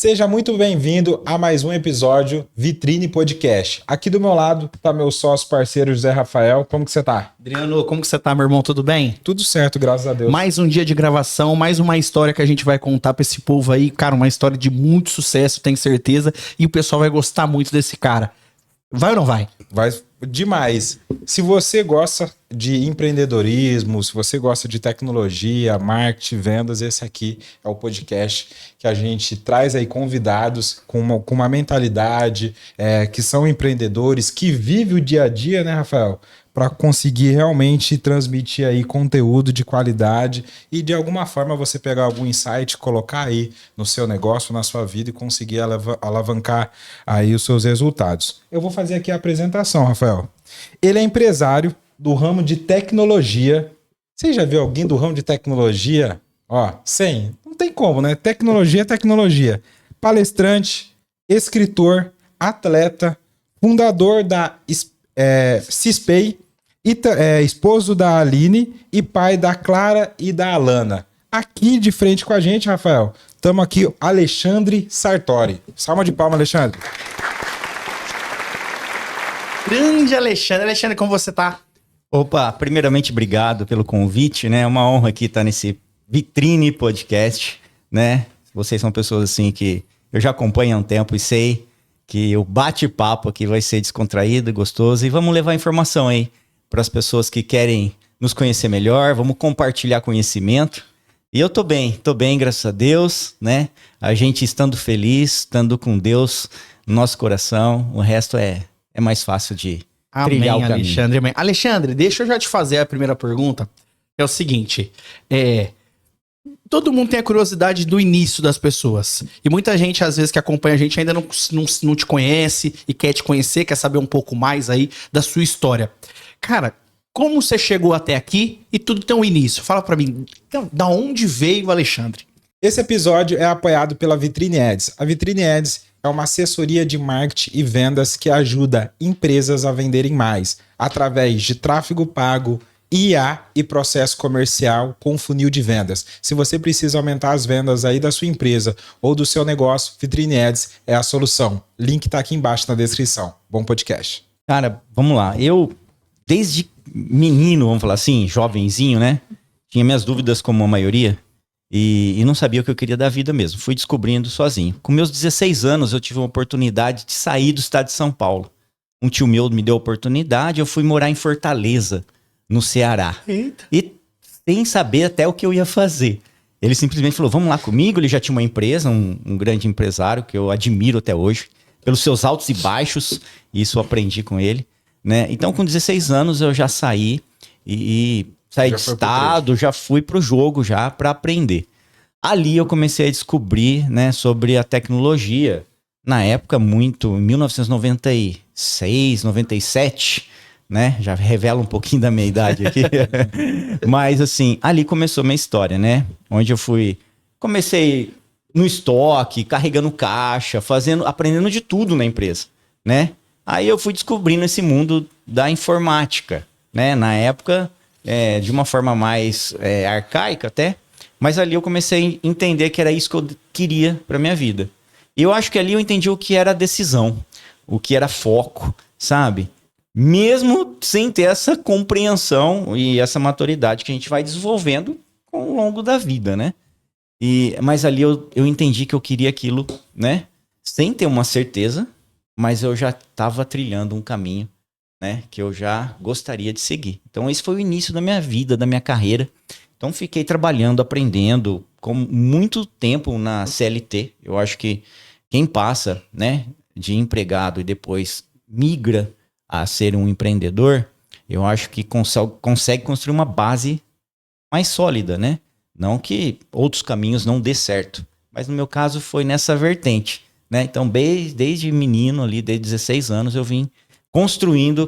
Seja muito bem-vindo a mais um episódio Vitrine Podcast. Aqui do meu lado tá meu sócio parceiro José Rafael. Como que você tá? Adriano, como que você tá, meu irmão? Tudo bem? Tudo certo, graças a Deus. Mais um dia de gravação, mais uma história que a gente vai contar pra esse povo aí. Cara, uma história de muito sucesso, tenho certeza. E o pessoal vai gostar muito desse cara. Vai ou não vai? Vai demais. Se você gosta de empreendedorismo, se você gosta de tecnologia, marketing, vendas, esse aqui é o podcast que a gente traz aí convidados com uma mentalidade, que são empreendedores, que vivem o dia a dia, né, Rafael? Para conseguir realmente transmitir aí conteúdo de qualidade e de alguma forma você pegar algum insight, colocar aí no seu negócio, na sua vida e conseguir alavancar aí os seus resultados. Eu vou fazer aqui a apresentação, Rafael. Ele é empresário do ramo de tecnologia. Você já viu alguém do ramo de tecnologia? Ó, sem, não tem como, né? Tecnologia é tecnologia. Palestrante, escritor, atleta, fundador da Cispay, esposo da Aline e pai da Clara e da Alana. Aqui de frente com a gente, Rafael, estamos aqui, Alexandre Sartori. Salva de palmas, Alexandre. Grande Alexandre. Alexandre, como você tá? Opa, primeiramente, obrigado pelo convite, né? É uma honra aqui estar nesse Vitrine Podcast, né? Vocês são pessoas assim que eu já acompanho há um tempo e sei que o bate-papo aqui vai ser descontraído e gostoso. E vamos levar informação aí para as pessoas que querem nos conhecer melhor, vamos compartilhar conhecimento. E eu tô bem, graças a Deus, né? A gente estando feliz, estando com Deus no nosso coração, o resto é mais fácil de trilhar o caminho. Alexandre. Amém. Alexandre, deixa eu já te fazer a primeira pergunta. É o seguinte, todo mundo tem a curiosidade do início das pessoas. E muita gente, às vezes, que acompanha a gente ainda não te conhece e quer te conhecer, quer saber um pouco mais aí da sua história. Cara, como você chegou até aqui e tudo tem um início? Fala pra mim, da onde veio o Alexandre? Esse episódio é apoiado pela Vitrine Ads. A Vitrine Ads é uma assessoria de marketing e vendas que ajuda empresas a venderem mais através de tráfego pago, IA e processo comercial com funil de vendas. Se você precisa aumentar as vendas aí da sua empresa ou do seu negócio, Vitrine Ads é a solução. Link tá aqui embaixo na descrição. Bom podcast. Cara, vamos lá. Eu, desde menino, vamos falar assim, jovenzinho, né? Tinha minhas dúvidas como a maioria e não sabia o que eu queria da vida mesmo. Fui descobrindo sozinho. Com meus 16 anos, eu tive uma oportunidade de sair do estado de São Paulo. Um tio meu me deu a oportunidade, eu fui morar em Fortaleza, no Ceará. Eita. E sem saber até o que eu ia fazer. Ele simplesmente falou, vamos lá comigo. Ele já tinha uma empresa, um grande empresário, que eu admiro até hoje, pelos seus altos e baixos. Isso eu aprendi com ele, né? Então, com 16 anos, eu já saí e saí de estado, já fui pro jogo já para aprender. Ali eu comecei a descobrir, né, sobre a tecnologia. Na época, muito, em 1996, 97... né? Já revela um pouquinho da minha idade aqui. Mas, assim, ali começou a minha história, né? Onde eu comecei no estoque, carregando caixa, aprendendo de tudo na empresa, né? Aí eu fui descobrindo esse mundo da informática, né? Na época, de uma forma mais arcaica até, mas ali eu comecei a entender que era isso que eu queria para minha vida. E eu acho que ali eu entendi o que era decisão, o que era foco, sabe? Mesmo sem ter essa compreensão e essa maturidade que a gente vai desenvolvendo ao longo da vida, né? Mas ali eu entendi que eu queria aquilo, né? Sem ter uma certeza, mas eu já estava trilhando um caminho, né? Que eu já gostaria de seguir. Então esse foi o início da minha vida, da minha carreira. Então fiquei trabalhando, aprendendo, com muito tempo na CLT. Eu acho que quem passa, né, de empregado e depois migra a ser um empreendedor, eu acho que consegue construir uma base mais sólida, né? Não que outros caminhos não dê certo, mas no meu caso foi nessa vertente, né? Então, desde menino ali, desde 16 anos, eu vim construindo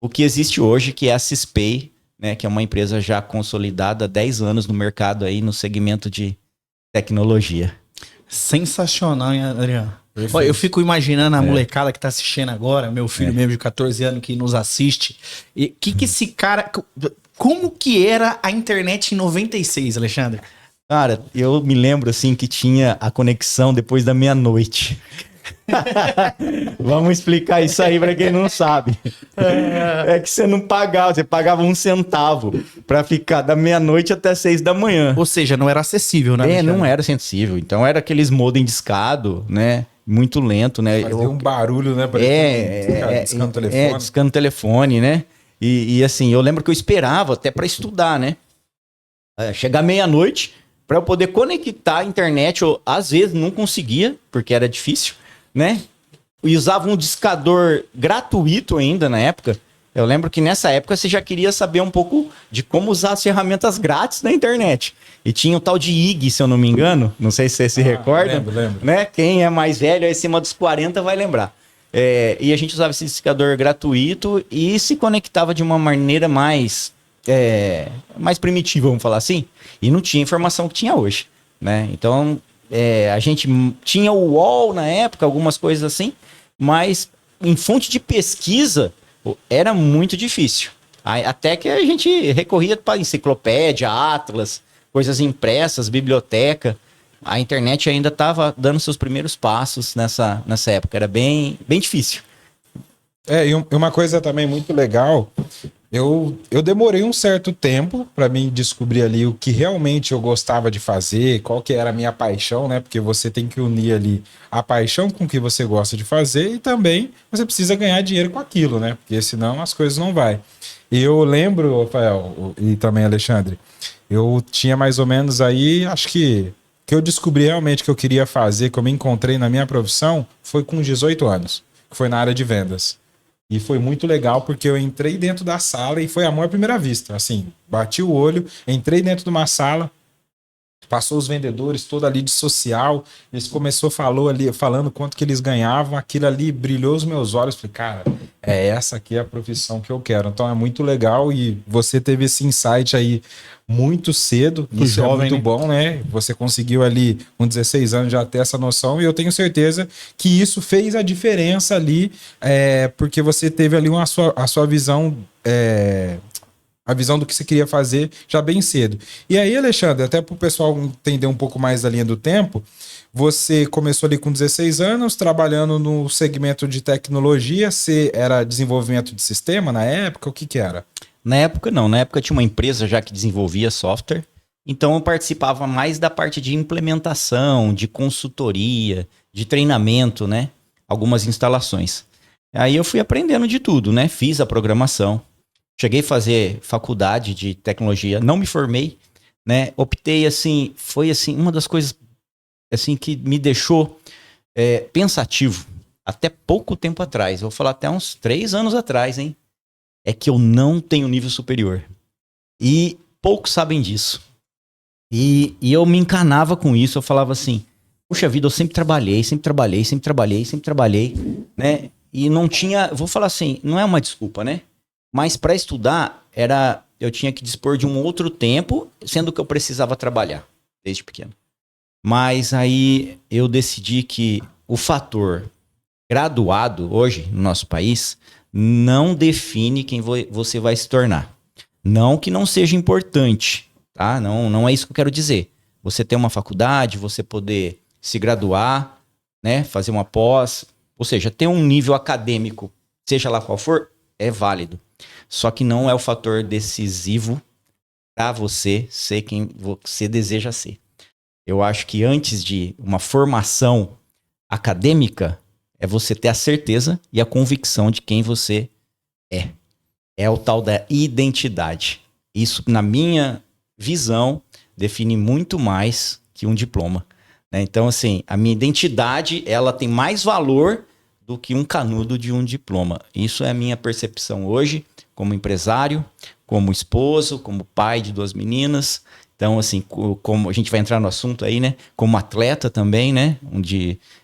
o que existe hoje, que é a Cispay, né? Que é uma empresa já consolidada há 10 anos no mercado aí, no segmento de tecnologia. Sensacional, hein, Adriano? Ó, eu fico imaginando a molecada que tá assistindo agora, meu filho mesmo de 14 anos que nos assiste. E que esse cara... Como que era a internet em 96, Alexandre? Cara, eu me lembro assim que tinha a conexão depois da meia-noite. Vamos explicar isso aí para quem não sabe. É que você não pagava, você pagava 1 centavo para ficar da meia-noite até 6 da manhã. Ou seja, não era acessível, né? Não era sensível. Então era aqueles modem discado, né? Muito lento, né? Fazia um barulho, né? Discando o telefone. Discando o telefone, né? E assim, eu lembro que eu esperava até para estudar, né? Chegar meia-noite para eu poder conectar a internet. Eu, às vezes, não conseguia, porque era difícil, né? E usava um discador gratuito ainda na época. Eu lembro que nessa época você já queria saber um pouco de como usar as ferramentas grátis da internet. E tinha o tal de IG, se eu não me engano. Não sei se você se recorda. Lembro. Né? Quem é mais velho, acima dos 40, vai lembrar. E a gente usava esse discador gratuito e se conectava de uma maneira mais primitiva, vamos falar assim. E não tinha a informação que tinha hoje, né? Então, a gente tinha o UOL na época, algumas coisas assim, mas em fonte de pesquisa era muito difícil. Até que a gente recorria para enciclopédia, atlas, coisas impressas, biblioteca. A internet ainda estava dando seus primeiros passos nessa época. Era bem difícil. E uma coisa também muito legal, eu demorei um certo tempo para mim descobrir ali o que realmente eu gostava de fazer, qual que era a minha paixão, né? Porque você tem que unir ali a paixão com o que você gosta de fazer e também você precisa ganhar dinheiro com aquilo, né? Porque senão as coisas não vai. E eu lembro, Rafael, e também Alexandre, eu tinha mais ou menos aí, acho que eu descobri realmente que eu queria fazer, que eu me encontrei na minha profissão, foi com 18 anos, que foi na área de vendas. E foi muito legal porque eu entrei dentro da sala e foi amor à primeira vista. Assim, bati o olho, entrei dentro de uma sala, passou os vendedores todo ali de social, eles começou falando quanto que eles ganhavam, aquilo ali brilhou os meus olhos, falei, cara, essa aqui a profissão que eu quero. Então é muito legal e você teve esse insight aí muito cedo, isso jovem, é muito bom, né? Você conseguiu ali com 16 anos já ter essa noção e eu tenho certeza que isso fez a diferença ali, porque você teve ali a sua visão, a visão do que você queria fazer já bem cedo. E aí, Alexandre, até para o pessoal entender um pouco mais da linha do tempo, você começou ali com 16 anos, trabalhando no segmento de tecnologia, você era desenvolvimento de sistema na época? O que era? Na época, não. Na época tinha uma empresa já que desenvolvia software, então eu participava mais da parte de implementação, de consultoria, de treinamento, né? Algumas instalações. Aí eu fui aprendendo de tudo, né? Fiz a programação. Cheguei a fazer faculdade de tecnologia, não me formei, né? Optei assim, foi assim, uma das coisas assim que me deixou pensativo até pouco tempo atrás. Vou falar até uns 3 anos atrás, hein? É que eu não tenho nível superior. E poucos sabem disso. E eu me encanava com isso, eu falava assim, puxa vida, eu sempre trabalhei, né? E não tinha, vou falar assim, não é uma desculpa, né? Mas para estudar, eu tinha que dispor de um outro tempo, sendo que eu precisava trabalhar desde pequeno. Mas aí eu decidi que o fator graduado hoje no nosso país não define quem você vai se tornar. Não que não seja importante, tá? Não é isso que eu quero dizer. Você ter uma faculdade, você poder se graduar, né? Fazer uma pós, ou seja, ter um nível acadêmico, seja lá qual for, é válido. Só que não é o fator decisivo para você ser quem você deseja ser. Eu acho que antes de uma formação acadêmica, é você ter a certeza e a convicção de quem você é. É o tal da identidade. Isso, na minha visão, define muito mais que um diploma, né? Então, assim, a minha identidade, ela tem mais valor do que um canudo de um diploma. Isso é a minha percepção hoje, como empresário, como esposo, como pai de 2 meninas. Então, assim, como a gente vai entrar no assunto aí, né? Como atleta também, né?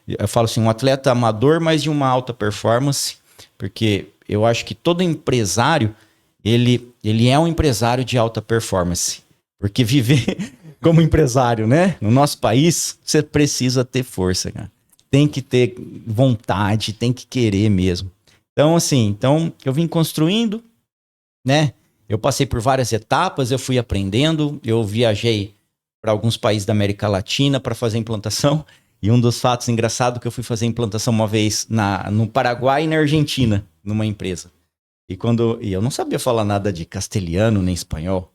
Eu falo assim, um atleta amador, mas de uma alta performance, porque eu acho que todo empresário, ele é um empresário de alta performance. Porque viver como empresário, né? No nosso país, você precisa ter força, cara. Tem que ter vontade, tem que querer mesmo. Então, assim, eu vim construindo, né? Eu passei por várias etapas, eu fui aprendendo, eu viajei para alguns países da América Latina para fazer implantação. E um dos fatos engraçados que eu fui fazer implantação uma vez no Paraguai e na Argentina, numa empresa. E eu não sabia falar nada de castelhano nem espanhol.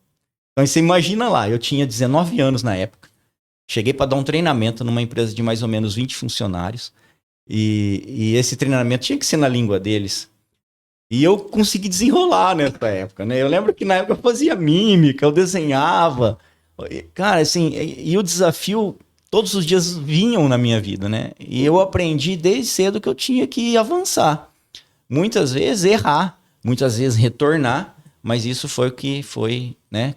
Então você imagina lá, eu tinha 19 anos na época. Cheguei para dar um treinamento numa empresa de mais ou menos 20 funcionários. E esse treinamento tinha que ser na língua deles. E eu consegui desenrolar nessa época, né? Eu lembro que na época eu fazia mímica, eu desenhava. Cara, assim, e o desafio todos os dias vinham na minha vida, né? E eu aprendi desde cedo que eu tinha que avançar. Muitas vezes errar, muitas vezes retornar, mas isso foi o que foi, né?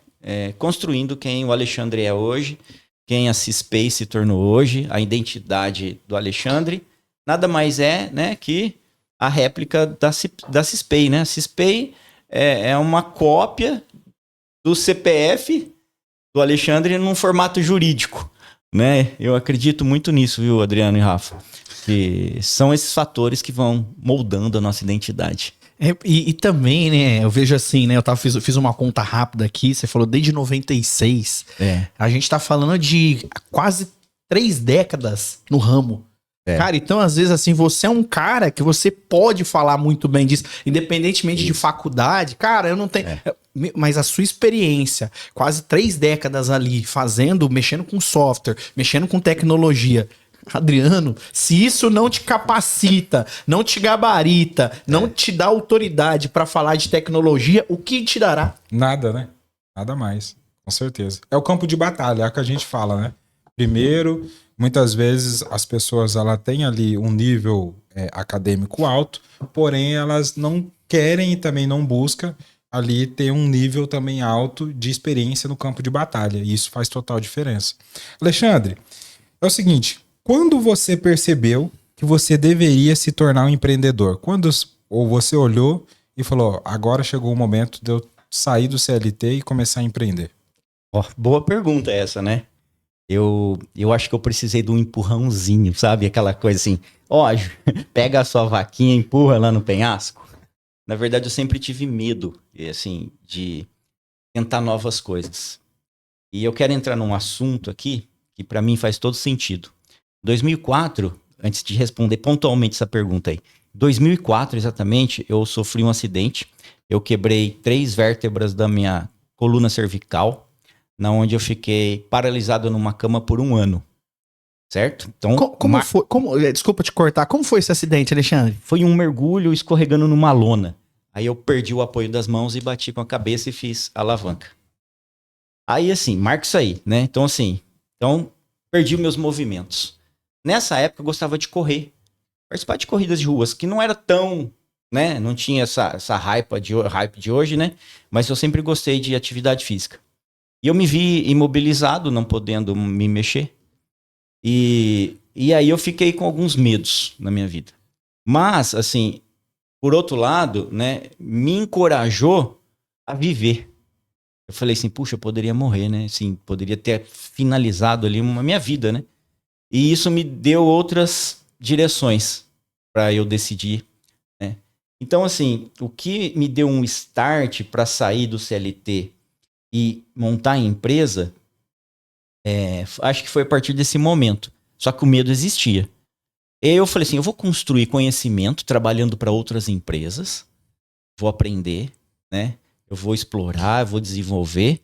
Construindo quem o Alexandre é hoje, quem a Cispay se tornou hoje, a identidade do Alexandre, nada mais é, né, que a réplica da Cispay, né? A Cispay é uma cópia do CPF do Alexandre num formato jurídico, né? Eu acredito muito nisso, viu, Adriano e Rafa? Que são esses fatores que vão moldando a nossa identidade. E também, né, eu vejo assim, né, fiz uma conta rápida aqui, você falou desde 96, a gente tá falando de quase 3 décadas no ramo. Cara, então às vezes assim, você é um cara que você pode falar muito bem disso, independentemente de faculdade, cara, eu não tenho... Mas a sua experiência, quase 3 décadas ali, mexendo com software, mexendo com tecnologia... Adriano, se isso não te capacita, não te gabarita, não te dá autoridade para falar de tecnologia, o que te dará? Nada, né? Nada mais, com certeza. É o campo de batalha, é o que a gente fala, né? Primeiro, muitas vezes as pessoas têm ali um nível acadêmico alto, porém elas não querem e também não buscam ali ter um nível também alto de experiência no campo de batalha. E isso faz total diferença. Alexandre, é o seguinte... Quando você percebeu que você deveria se tornar um empreendedor? Ou você olhou e falou, agora chegou o momento de eu sair do CLT e começar a empreender? Boa pergunta essa, né? Eu acho que eu precisei de um empurrãozinho, sabe? Aquela coisa assim, pega a sua vaquinha e empurra lá no penhasco. Na verdade, eu sempre tive medo, assim, de tentar novas coisas. E eu quero entrar num assunto aqui que para mim faz todo sentido. 2004, antes de responder pontualmente essa pergunta aí, 2004 exatamente, eu sofri um acidente, eu quebrei 3 vértebras da minha coluna cervical, na onde eu fiquei paralisado numa cama por 1 ano, certo? Então, como foi? Desculpa te cortar, como foi esse acidente, Alexandre? Foi um mergulho escorregando numa lona, aí eu perdi o apoio das mãos e bati com a cabeça e fiz alavanca. Aí assim, marca isso aí, né? Então assim, perdi meus movimentos. Nessa época eu gostava de correr, participar de corridas de ruas, que não era tão, né, não tinha essa hype de hoje, né, mas eu sempre gostei de atividade física. E eu me vi imobilizado, não podendo me mexer, e aí eu fiquei com alguns medos na minha vida. Mas, assim, por outro lado, né, me encorajou a viver. Eu falei assim, puxa, eu poderia morrer, né, assim, poderia ter finalizado ali a minha vida, né. E isso me deu outras direções para eu decidir, né? Então, assim, o que me deu um start para sair do CLT e montar a empresa, acho que foi a partir desse momento. Só que o medo existia. E eu falei assim, eu vou construir conhecimento trabalhando para outras empresas, vou aprender, né? Eu vou explorar, eu vou desenvolver,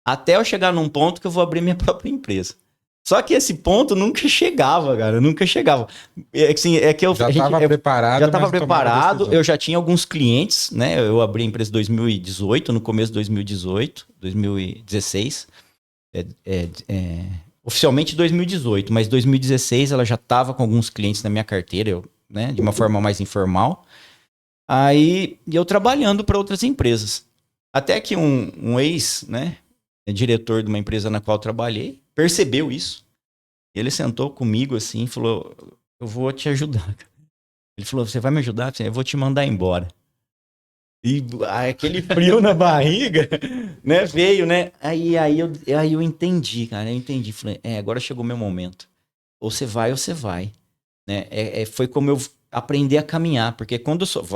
até eu chegar num ponto que eu vou abrir minha própria empresa. Só que esse ponto nunca chegava, cara, nunca chegava. Que eu já estava preparado. Já estava preparado, eu já tinha alguns clientes, né? Eu abri a empresa em 2018, no começo de 2016. Oficialmente 2018, mas 2016 ela já estava com alguns clientes na minha carteira, né? De uma forma mais informal. Aí eu trabalhando para outras empresas. Até que um ex, né? Diretor de uma empresa na qual eu trabalhei, percebeu isso. Ele sentou comigo assim e falou, eu vou te ajudar. Ele falou, você vai me ajudar? Eu vou te mandar embora. E aquele frio na barriga, né, veio, né? Aí eu entendi, cara, Falei, agora chegou o meu momento. Ou você vai, né? Foi como eu aprendi a caminhar, porque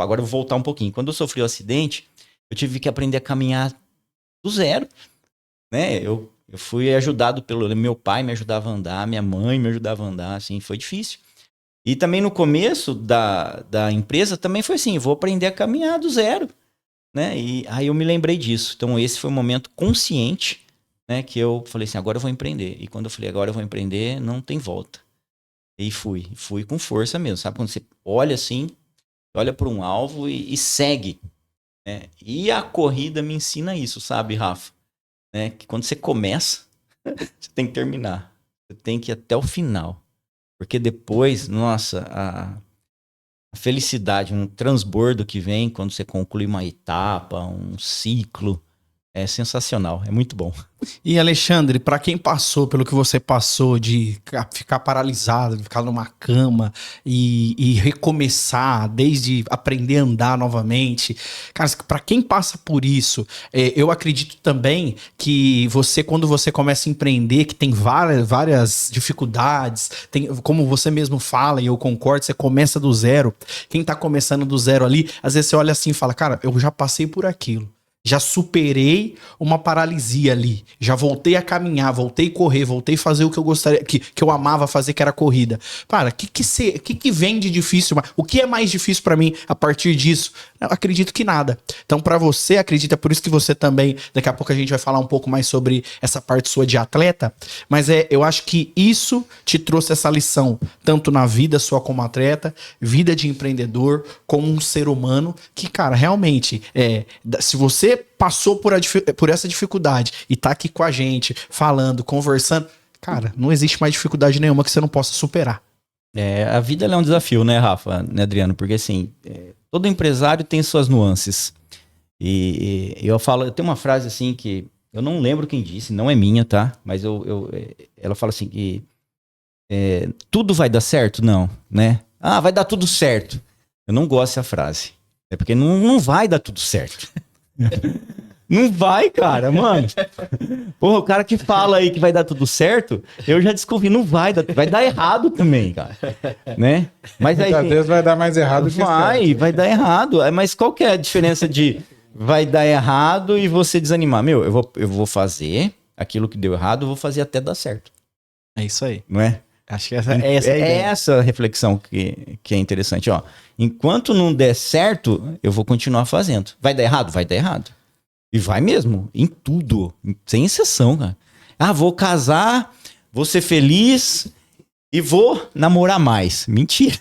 agora eu vou voltar um pouquinho. Quando eu sofri o acidente, eu tive que aprender a caminhar do zero, né? Eu Eu fui ajudado pelo meu pai, me ajudava a andar, minha mãe me ajudava a andar, assim, foi difícil. E também no começo da empresa também foi assim, vou aprender a caminhar do zero, né? E aí eu me lembrei disso. Então esse foi um momento consciente, né? Que eu falei assim, agora eu vou empreender. E quando eu falei, agora eu vou empreender, não tem volta. E fui com força mesmo, sabe? Quando você olha assim, olha para um alvo e segue, né? E a corrida me ensina isso, sabe, Rafa? Né? Que quando você começa, você tem que terminar. Você tem que ir até o final. Porque depois, nossa, a felicidade, um transbordo que vem quando você conclui uma etapa, um ciclo, é sensacional, é muito bom. E Alexandre, para quem passou pelo que você passou de ficar paralisado, de ficar numa cama e recomeçar, desde aprender a andar novamente, cara, para quem passa por isso, eu acredito também que você, quando você começa a empreender, que tem várias dificuldades, tem, como você mesmo fala, e eu concordo, você começa do zero. Quem tá começando do zero ali, às vezes você olha assim e fala, cara, eu já passei por aquilo. Já superei uma paralisia ali. Já voltei a caminhar, voltei a correr, voltei a fazer o que eu gostaria, que eu amava fazer, que era corrida. Cara, o que vem de difícil? O que é mais difícil pra mim a partir disso? Eu acredito que nada. Então, pra você, acredita, por isso que você também, daqui a pouco a gente vai falar um pouco mais sobre essa parte sua de atleta, mas eu acho que isso te trouxe essa lição, tanto na vida sua como atleta, vida de empreendedor, como um ser humano, que, cara, realmente, se você passou por essa dificuldade e tá aqui com a gente, falando, conversando, cara, não existe mais dificuldade nenhuma que você não possa superar. A vida ela é um desafio, né, Rafa, né, Adriano? Porque assim, todo empresário tem suas nuances. E eu tenho uma frase assim que eu não lembro quem disse, não é minha, tá? Mas ela fala assim que tudo vai dar certo? Não, né? Ah, vai dar tudo certo. Eu não gosto dessa frase. É porque não vai dar tudo certo. Não vai, cara, mano. Porra, o cara que fala aí que vai dar tudo certo, eu já descobri, não vai dar errado também, cara, né? Mas aí, muitas vezes vai dar mais errado que certo. Vai dar errado. Mas qual que é a diferença de vai dar errado e você desanimar? Meu, eu vou fazer aquilo que deu errado, eu vou fazer até dar certo. É isso aí. Não é? Acho que é essa reflexão que é interessante, ó. Enquanto não der certo, eu vou continuar fazendo. Vai dar errado? Vai dar errado. E vai mesmo, em tudo, sem exceção, cara. Ah, vou casar, vou ser feliz e vou namorar mais. Mentira.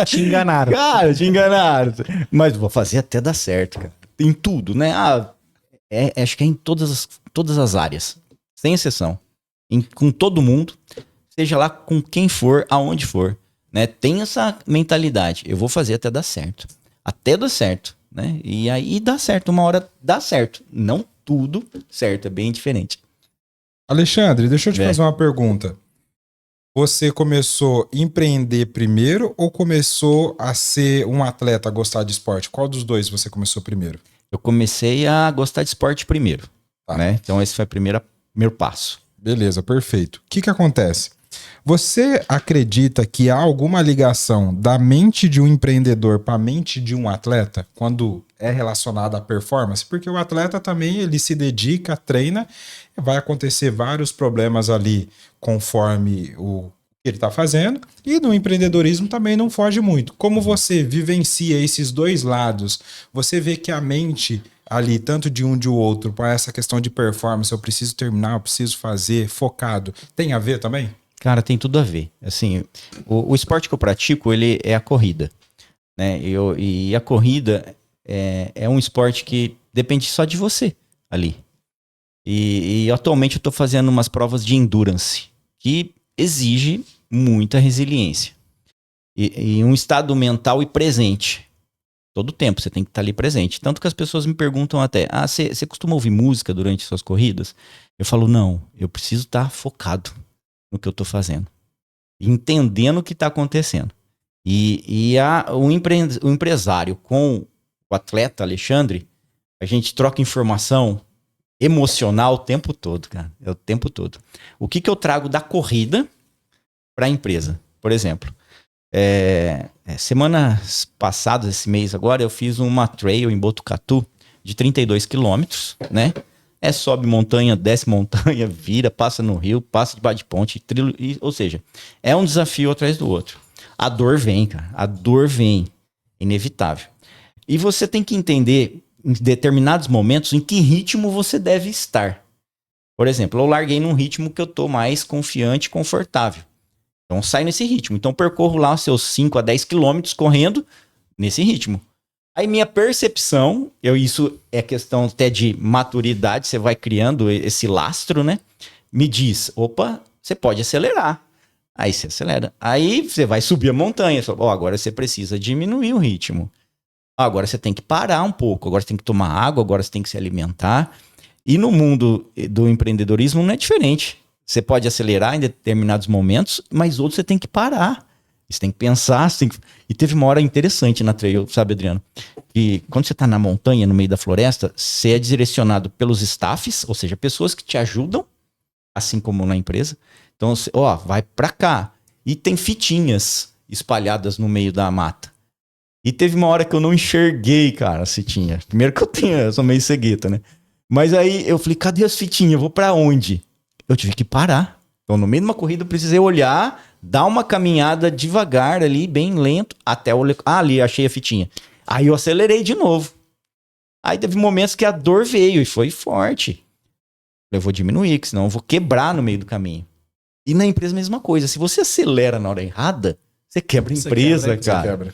Te enganaram. Cara, te enganaram. Mas vou fazer até dar certo, cara. Em tudo, né? Acho que é em todas as áreas, sem exceção. Com todo mundo, seja lá com quem for, aonde for, né? Tem essa mentalidade. Eu vou fazer até dar certo. Até dar certo, né? E aí dá certo. Uma hora dá certo. Não tudo certo. É bem diferente. Alexandre, deixa eu te fazer uma pergunta. Você começou a empreender primeiro ou começou a ser um atleta, a gostar de esporte? Qual dos dois você começou primeiro? Eu comecei a gostar de esporte primeiro, né? Então esse foi o primeiro passo. Beleza, perfeito. O que acontece? Você acredita que há alguma ligação da mente de um empreendedor para a mente de um atleta quando é relacionada à performance? Porque o atleta também ele se dedica, treina, vai acontecer vários problemas ali conforme o que ele está fazendo, e no empreendedorismo também não foge muito. Como você vivencia esses dois lados, você vê que a mente ali, tanto de um de outro, para essa questão de performance, eu preciso terminar, eu preciso fazer, focado, tem a ver também? Cara, tem tudo a ver. Assim, o esporte que eu pratico, ele é a corrida, né? E a corrida é um esporte que depende só de você ali. E atualmente eu estou fazendo umas provas de endurance, que exige muita resiliência. E um estado mental e presente. Todo tempo você tem que estar ali presente. Tanto que as pessoas me perguntam até, você costuma ouvir música durante suas corridas? Eu falo, não, eu preciso estar focado no que eu estou fazendo, entendendo o que está acontecendo. O empresário com o atleta Alexandre, a gente troca informação emocional o tempo todo, cara. É o tempo todo. O que eu trago da corrida para a empresa? Por exemplo, semanas passadas, esse mês agora, eu fiz uma trail em Botucatu de 32 quilômetros, né? É sobe montanha, desce montanha, vira, passa no rio, passa debaixo de ponte, ou seja, é um desafio atrás do outro. A dor vem, cara. A dor vem. Inevitável. E você tem que entender, em determinados momentos, em que ritmo você deve estar. Por exemplo, eu larguei num ritmo que eu tô mais confiante e confortável. Então, sai nesse ritmo. Então, percorro lá os seus 5 a 10 quilômetros correndo nesse ritmo. Aí, minha percepção, isso é questão até de maturidade, você vai criando esse lastro, né? Me diz, opa, você pode acelerar. Aí você acelera. Aí você vai subir a montanha. Agora você precisa diminuir o ritmo. Agora você tem que parar um pouco. Agora você tem que tomar água. Agora você tem que se alimentar. E no mundo do empreendedorismo não é diferente. Você pode acelerar em determinados momentos, mas outros você tem que parar. Você tem que pensar. E teve uma hora interessante na trail, sabe, Adriano? Que quando você está na montanha, no meio da floresta, você é direcionado pelos staffs, ou seja, pessoas que te ajudam, assim como na empresa. Então, vai pra cá. E tem fitinhas espalhadas no meio da mata. E teve uma hora que eu não enxerguei, cara, as fitinhas. Primeiro que eu sou meio cegueta, né? Mas aí eu falei, cadê as fitinhas? Eu vou pra onde? Eu tive que parar. Então, no meio de uma corrida, eu precisei olhar, dar uma caminhada devagar ali, bem lento, até eu... ali, achei a fitinha. Aí eu acelerei de novo. Aí teve momentos que a dor veio e foi forte. Eu vou diminuir, que senão eu vou quebrar no meio do caminho. E na empresa a mesma coisa. Se você acelera na hora errada, você quebra a empresa, cara.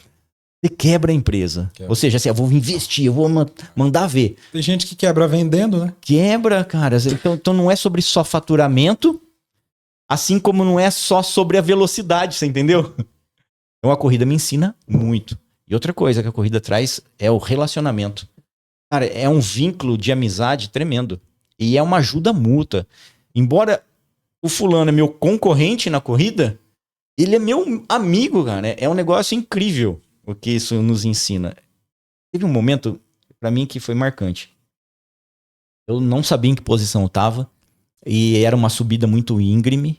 Você quebra a empresa. Quebra. Ou seja, assim, eu vou investir, eu vou mandar ver. Tem gente que quebra vendendo, né? Quebra, cara. Então não é sobre só faturamento, assim como não é só sobre a velocidade, você entendeu? Então a corrida me ensina muito. E outra coisa que a corrida traz é o relacionamento. Cara, é um vínculo de amizade tremendo. E é uma ajuda mútua. Embora o fulano é meu concorrente na corrida, ele é meu amigo, cara. É um negócio incrível o que isso nos ensina. Teve um momento, pra mim, que foi marcante. Eu não sabia em que posição eu tava. E era uma subida muito íngreme.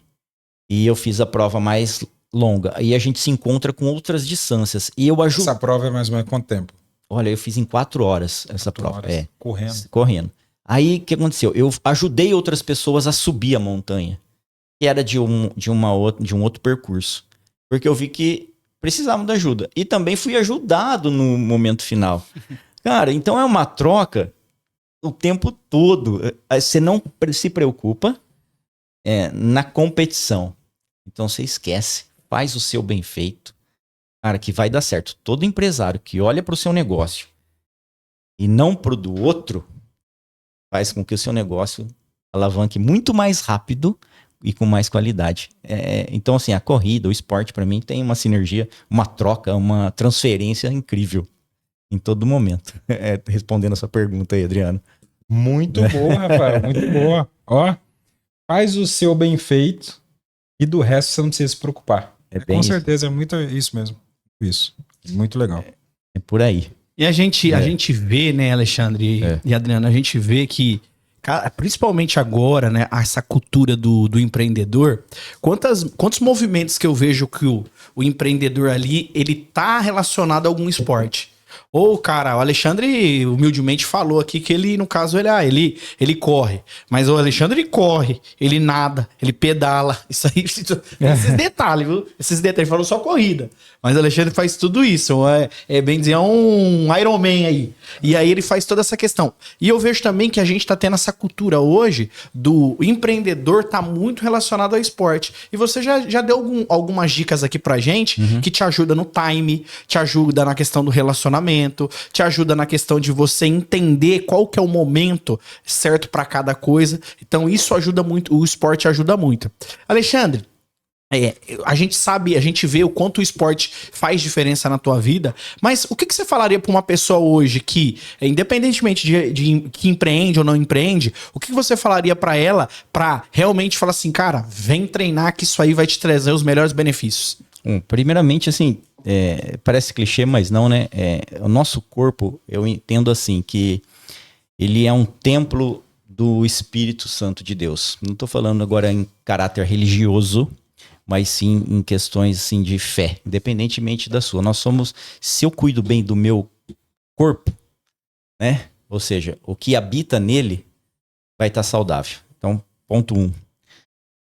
E eu fiz a prova mais longa. E a gente se encontra com outras distâncias. E eu ajudo. Essa prova é mais ou menos quanto tempo? Olha, eu fiz em 4 horas essa prova. Horas. Correndo. Correndo. Aí, o que aconteceu? Eu ajudei outras pessoas a subir a montanha. Que era de um outro percurso. Porque eu vi que precisavam de ajuda. E também fui ajudado no momento final. Cara, então é uma troca o tempo todo. Você não se preocupa na competição. Então você esquece. Faz o seu bem feito. Cara, que vai dar certo. Todo empresário que olha para o seu negócio e não pro do outro, faz com que o seu negócio alavanque muito mais rápido e com mais qualidade. Então, assim, a corrida, o esporte, para mim, tem uma sinergia, uma troca, uma transferência incrível em todo momento. Respondendo a sua pergunta aí, Adriano. Muito boa, Rafael, muito boa. Ó, faz o seu bem feito e do resto você não precisa se preocupar. Com certeza, é muito isso mesmo. Isso. Muito legal. É por aí. E a gente vê, né, Alexandre e Adriano, a gente vê que, principalmente agora, né, essa cultura do empreendedor, quantos movimentos que eu vejo que o empreendedor ali, ele tá relacionado a algum esporte. Ou, cara, o Alexandre humildemente falou aqui que ele, no caso, ele corre. Mas o Alexandre corre, ele nada, ele pedala. Isso aí, esses detalhes, viu? Esses detalhes, ele falou só corrida. Mas o Alexandre faz tudo isso. Bem dizer, é um Iron Man aí. E aí ele faz toda essa questão. E eu vejo também que a gente tá tendo essa cultura hoje do empreendedor tá muito relacionado ao esporte. E você já deu algumas dicas aqui pra gente que te ajuda no time, te ajuda na questão do relacionamento, te ajuda na questão de você entender qual que é o momento certo para cada coisa. Então isso ajuda muito, o esporte ajuda muito. Alexandre, a gente sabe, a gente vê o quanto o esporte faz diferença na tua vida, mas o que você falaria para uma pessoa hoje que, independentemente de que empreende ou não empreende, o que você falaria para ela para realmente falar assim, cara, vem treinar que isso aí vai te trazer os melhores benefícios? Primeiramente, assim, parece clichê, mas não, né? O nosso corpo, eu entendo assim, que ele é um templo do Espírito Santo de Deus. Não estou falando agora em caráter religioso, mas sim em questões assim, de fé, independentemente da sua. Se eu cuido bem do meu corpo, né? Ou seja, o que habita nele, vai estar saudável. Então, ponto 1.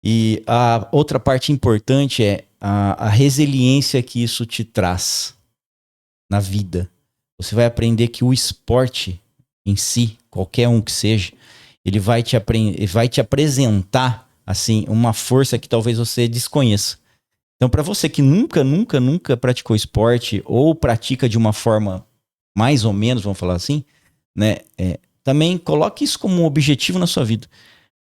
E a outra parte importante é a resiliência que isso te traz na vida. Você vai aprender que o esporte em si, qualquer um que seja, ele vai te apresentar assim, uma força que talvez você desconheça. Então, para você que nunca praticou esporte ou pratica de uma forma mais ou menos, vamos falar assim, né? Também coloque isso como um objetivo na sua vida,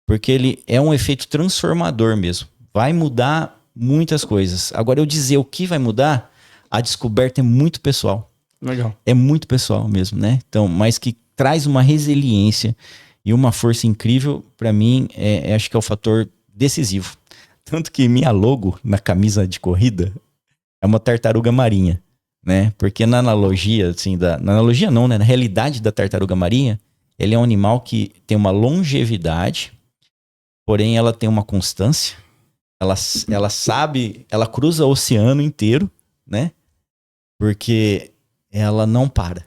porque ele é um efeito transformador mesmo. Vai mudar muitas coisas. Agora, eu dizer o que vai mudar, a descoberta é muito pessoal. Legal. É muito pessoal mesmo, né? Então, mas que traz uma resiliência e uma força incrível, para mim, acho que é o fator decisivo. Tanto que minha logo na camisa de corrida é uma tartaruga marinha, né? Porque na analogia, assim, na analogia não, né? Na realidade da tartaruga marinha, ele é um animal que tem uma longevidade, porém ela tem uma constância, ela sabe, ela cruza o oceano inteiro, né? Porque ela não para.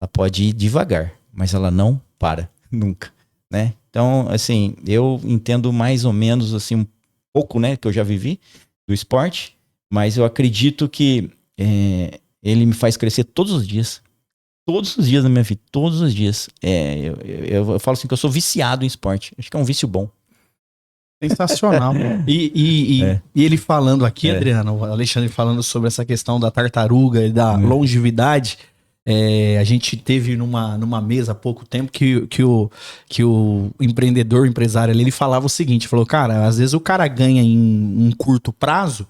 Ela pode ir devagar, mas ela não para, nunca, né? Então, assim, eu entendo mais ou menos, assim, um pouco, né, que eu já vivi do esporte, mas eu acredito que ele me faz crescer todos os dias da minha vida, todos os dias. Eu falo assim que eu sou viciado em esporte, acho que é um vício bom. Sensacional. E ele falando aqui, Adriano, o Alexandre falando sobre essa questão da tartaruga e da longevidade. A gente teve numa mesa há pouco tempo que o empresário ali, ele falava o seguinte, falou, cara, às vezes o cara ganha em um curto prazo,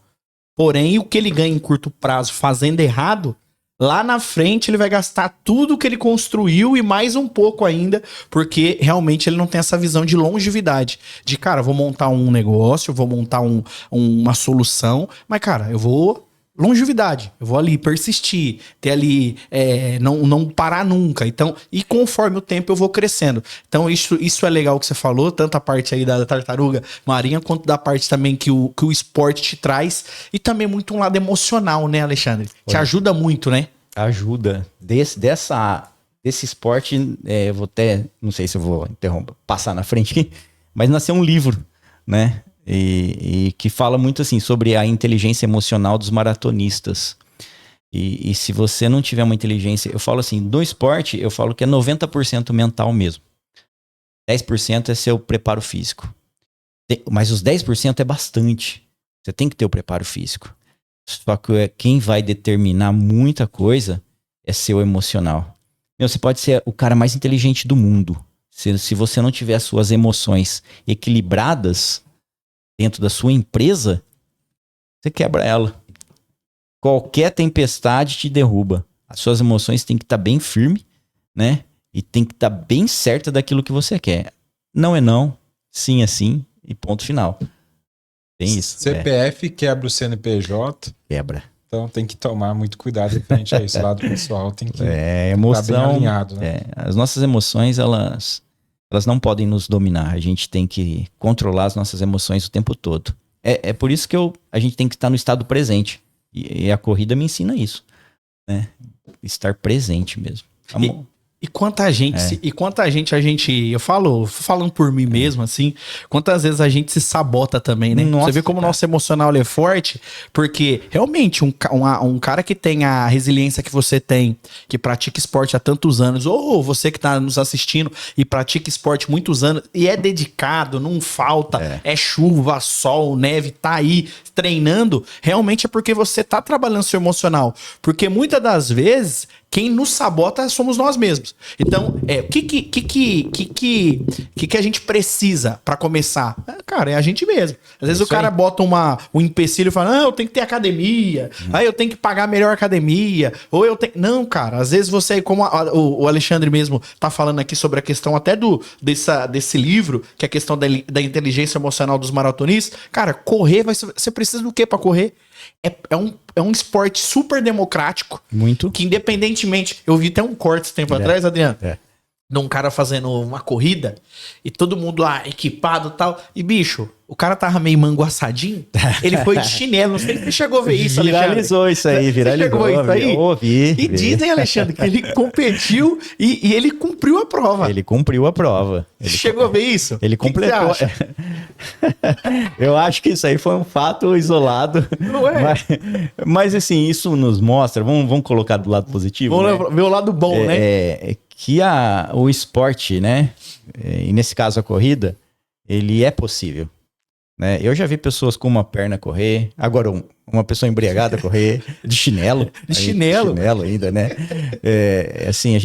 porém o que ele ganha em curto prazo fazendo errado, lá na frente ele vai gastar tudo que ele construiu e mais um pouco ainda, porque realmente ele não tem essa visão de longevidade, de cara, vou montar um negócio, vou montar uma solução, mas cara, eu vou... longevidade, eu vou ali persistir, ter ali, não parar nunca. Então, e conforme o tempo eu vou crescendo. Então, isso é legal que você falou, tanto a parte aí da tartaruga marinha, quanto da parte também que o esporte te traz, e também muito um lado emocional, né, Alexandre? Te ajuda muito, né? Ajuda. Desse esporte, eu vou até, não sei se eu vou passar na frente aqui, mas nasceu um livro, né? E que fala muito assim sobre a inteligência emocional dos maratonistas. E se você não tiver uma inteligência, eu falo assim, do esporte, eu falo que é 90% mental mesmo. 10% é seu preparo físico. Mas os 10% é bastante. Você tem que ter o preparo físico. Só que quem vai determinar muita coisa é seu emocional. Você pode ser o cara mais inteligente do mundo. Se você não tiver as suas emoções equilibradas dentro da sua empresa, você quebra ela. Qualquer tempestade te derruba. As suas emoções têm que estar bem firme, né? E tem que estar bem certa daquilo que você quer. Não é não, sim é sim, e ponto final. Tem isso. CPF quebra o CNPJ. Quebra. Então tem que tomar muito cuidado frente a isso. O lado pessoal tem que emoção, estar bem alinhado, né? As nossas emoções, elas não podem nos dominar. A gente tem que controlar as nossas emoções o tempo todo. É por isso que a gente tem que estar no estado presente. E a corrida me ensina isso, né? Estar presente mesmo. E quanta gente, eu falo, falando por mim mesmo, assim, quantas vezes a gente se sabota também, né? Nossa, você vê como o nosso emocional é forte, porque realmente um cara que tem a resiliência que você tem, que pratica esporte há tantos anos, ou você que tá nos assistindo e pratica esporte há muitos anos, e é dedicado, não falta, é chuva, sol, neve, tá aí treinando, realmente é porque você tá trabalhando seu emocional. Porque muitas das vezes, quem nos sabota somos nós mesmos. Então, o que a gente precisa pra começar? Cara, é a gente mesmo. Às vezes o cara bota um empecilho e fala, não, eu tenho que ter academia, aí eu tenho que pagar melhor academia, ou eu tenho... Não, cara, às vezes você, como o Alexandre mesmo tá falando aqui sobre a questão até desse livro, que é a questão da inteligência emocional dos maratonistas, cara, correr, você precisa do quê pra correr? É um esporte super democrático. Muito. Que independentemente... Eu vi até um corte esse tempo atrás, Adriano. de um cara fazendo uma corrida e todo mundo lá equipado e tal. E, bicho, o cara tava meio manguaçadinho. Ele foi de chinelo. Não sei se você chegou a ver isso, Alexandre. Viralizou isso aí, viralizou. Você chegou a ver isso aí? Ouvi. E dizem, Alexandre, que ele competiu e ele cumpriu a prova. Ele cumpriu a prova. Você chegou a ver isso? Ele completou. O que você acha? Eu acho que isso aí foi um fato isolado. Não é? Mas assim, isso nos mostra, vamos colocar do lado positivo, Vamos ver o lado bom, né? Que o esporte, né, e nesse caso a corrida, ele é possível. Né? Eu já vi pessoas com uma perna correr, agora uma pessoa embriagada correr, de chinelo. De chinelo. Chinelo ainda, né? Assim,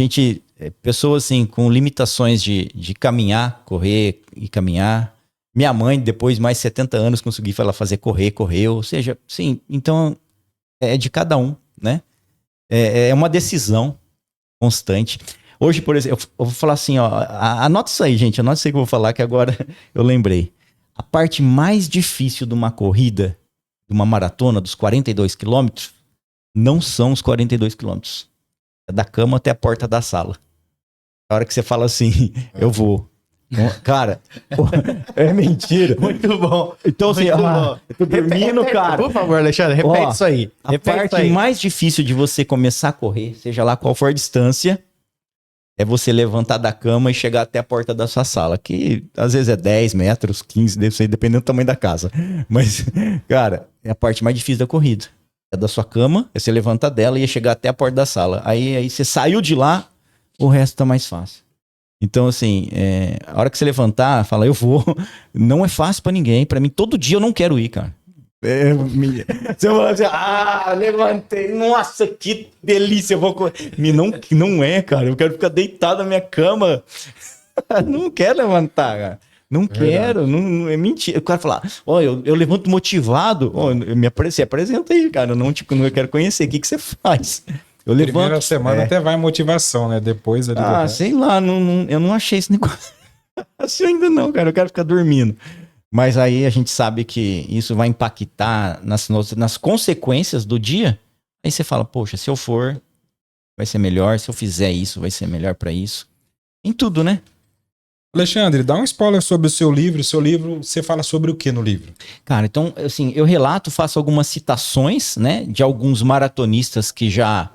pessoas assim, com limitações de caminhar, correr e caminhar. Minha mãe, depois de mais 70 anos, conseguiu fazer correu. Ou seja, sim, então é de cada um, né? É uma decisão constante. Hoje, por exemplo, eu vou falar assim, ó, anota isso aí, gente, anota isso aí que eu vou falar, que agora eu lembrei. A parte mais difícil de uma corrida, de uma maratona, dos 42 quilômetros, não são os 42 quilômetros. É da cama até a porta da sala. A hora que você fala assim, eu vou. Cara, é mentira. Muito bom. Então, assim, eu tô dormindo, cara. Por favor, Alexandre, repete isso aí. A parte mais difícil de você começar a correr, seja lá qual for a distância, é você levantar da cama e chegar até a porta da sua sala, que às vezes é 10 metros, 15, dependendo do tamanho da casa. Mas, cara, é a parte mais difícil da corrida. É da sua cama, é você levantar dela e é chegar até a porta da sala. Aí você saiu de lá, o resto tá mais fácil. Então, assim, a hora que você levantar, fala, eu vou. Não é fácil pra ninguém. Pra mim, todo dia eu não quero ir, cara. Você fala assim, levantei, nossa, que delícia, eu vou correr. Não é, cara, eu quero ficar deitado na minha cama. Não quero levantar, cara. Não quero, não, é mentira. O cara fala, eu levanto motivado. Se apresenta aí, cara. Eu quero conhecer. O que você faz? Eu levanto. Primeira semana até vai motivação, né? Depois ali. Sei lá, eu não achei esse negócio. Assim ainda não, cara. Eu quero ficar dormindo. Mas aí a gente sabe que isso vai impactar nas consequências do dia. Aí você fala, poxa, se eu for, vai ser melhor. Se eu fizer isso, vai ser melhor pra isso. Em tudo, né? Alexandre, dá um spoiler sobre o seu livro. O seu livro, você fala sobre o que no livro? Cara, então, assim, eu faço algumas citações, né? De alguns maratonistas que já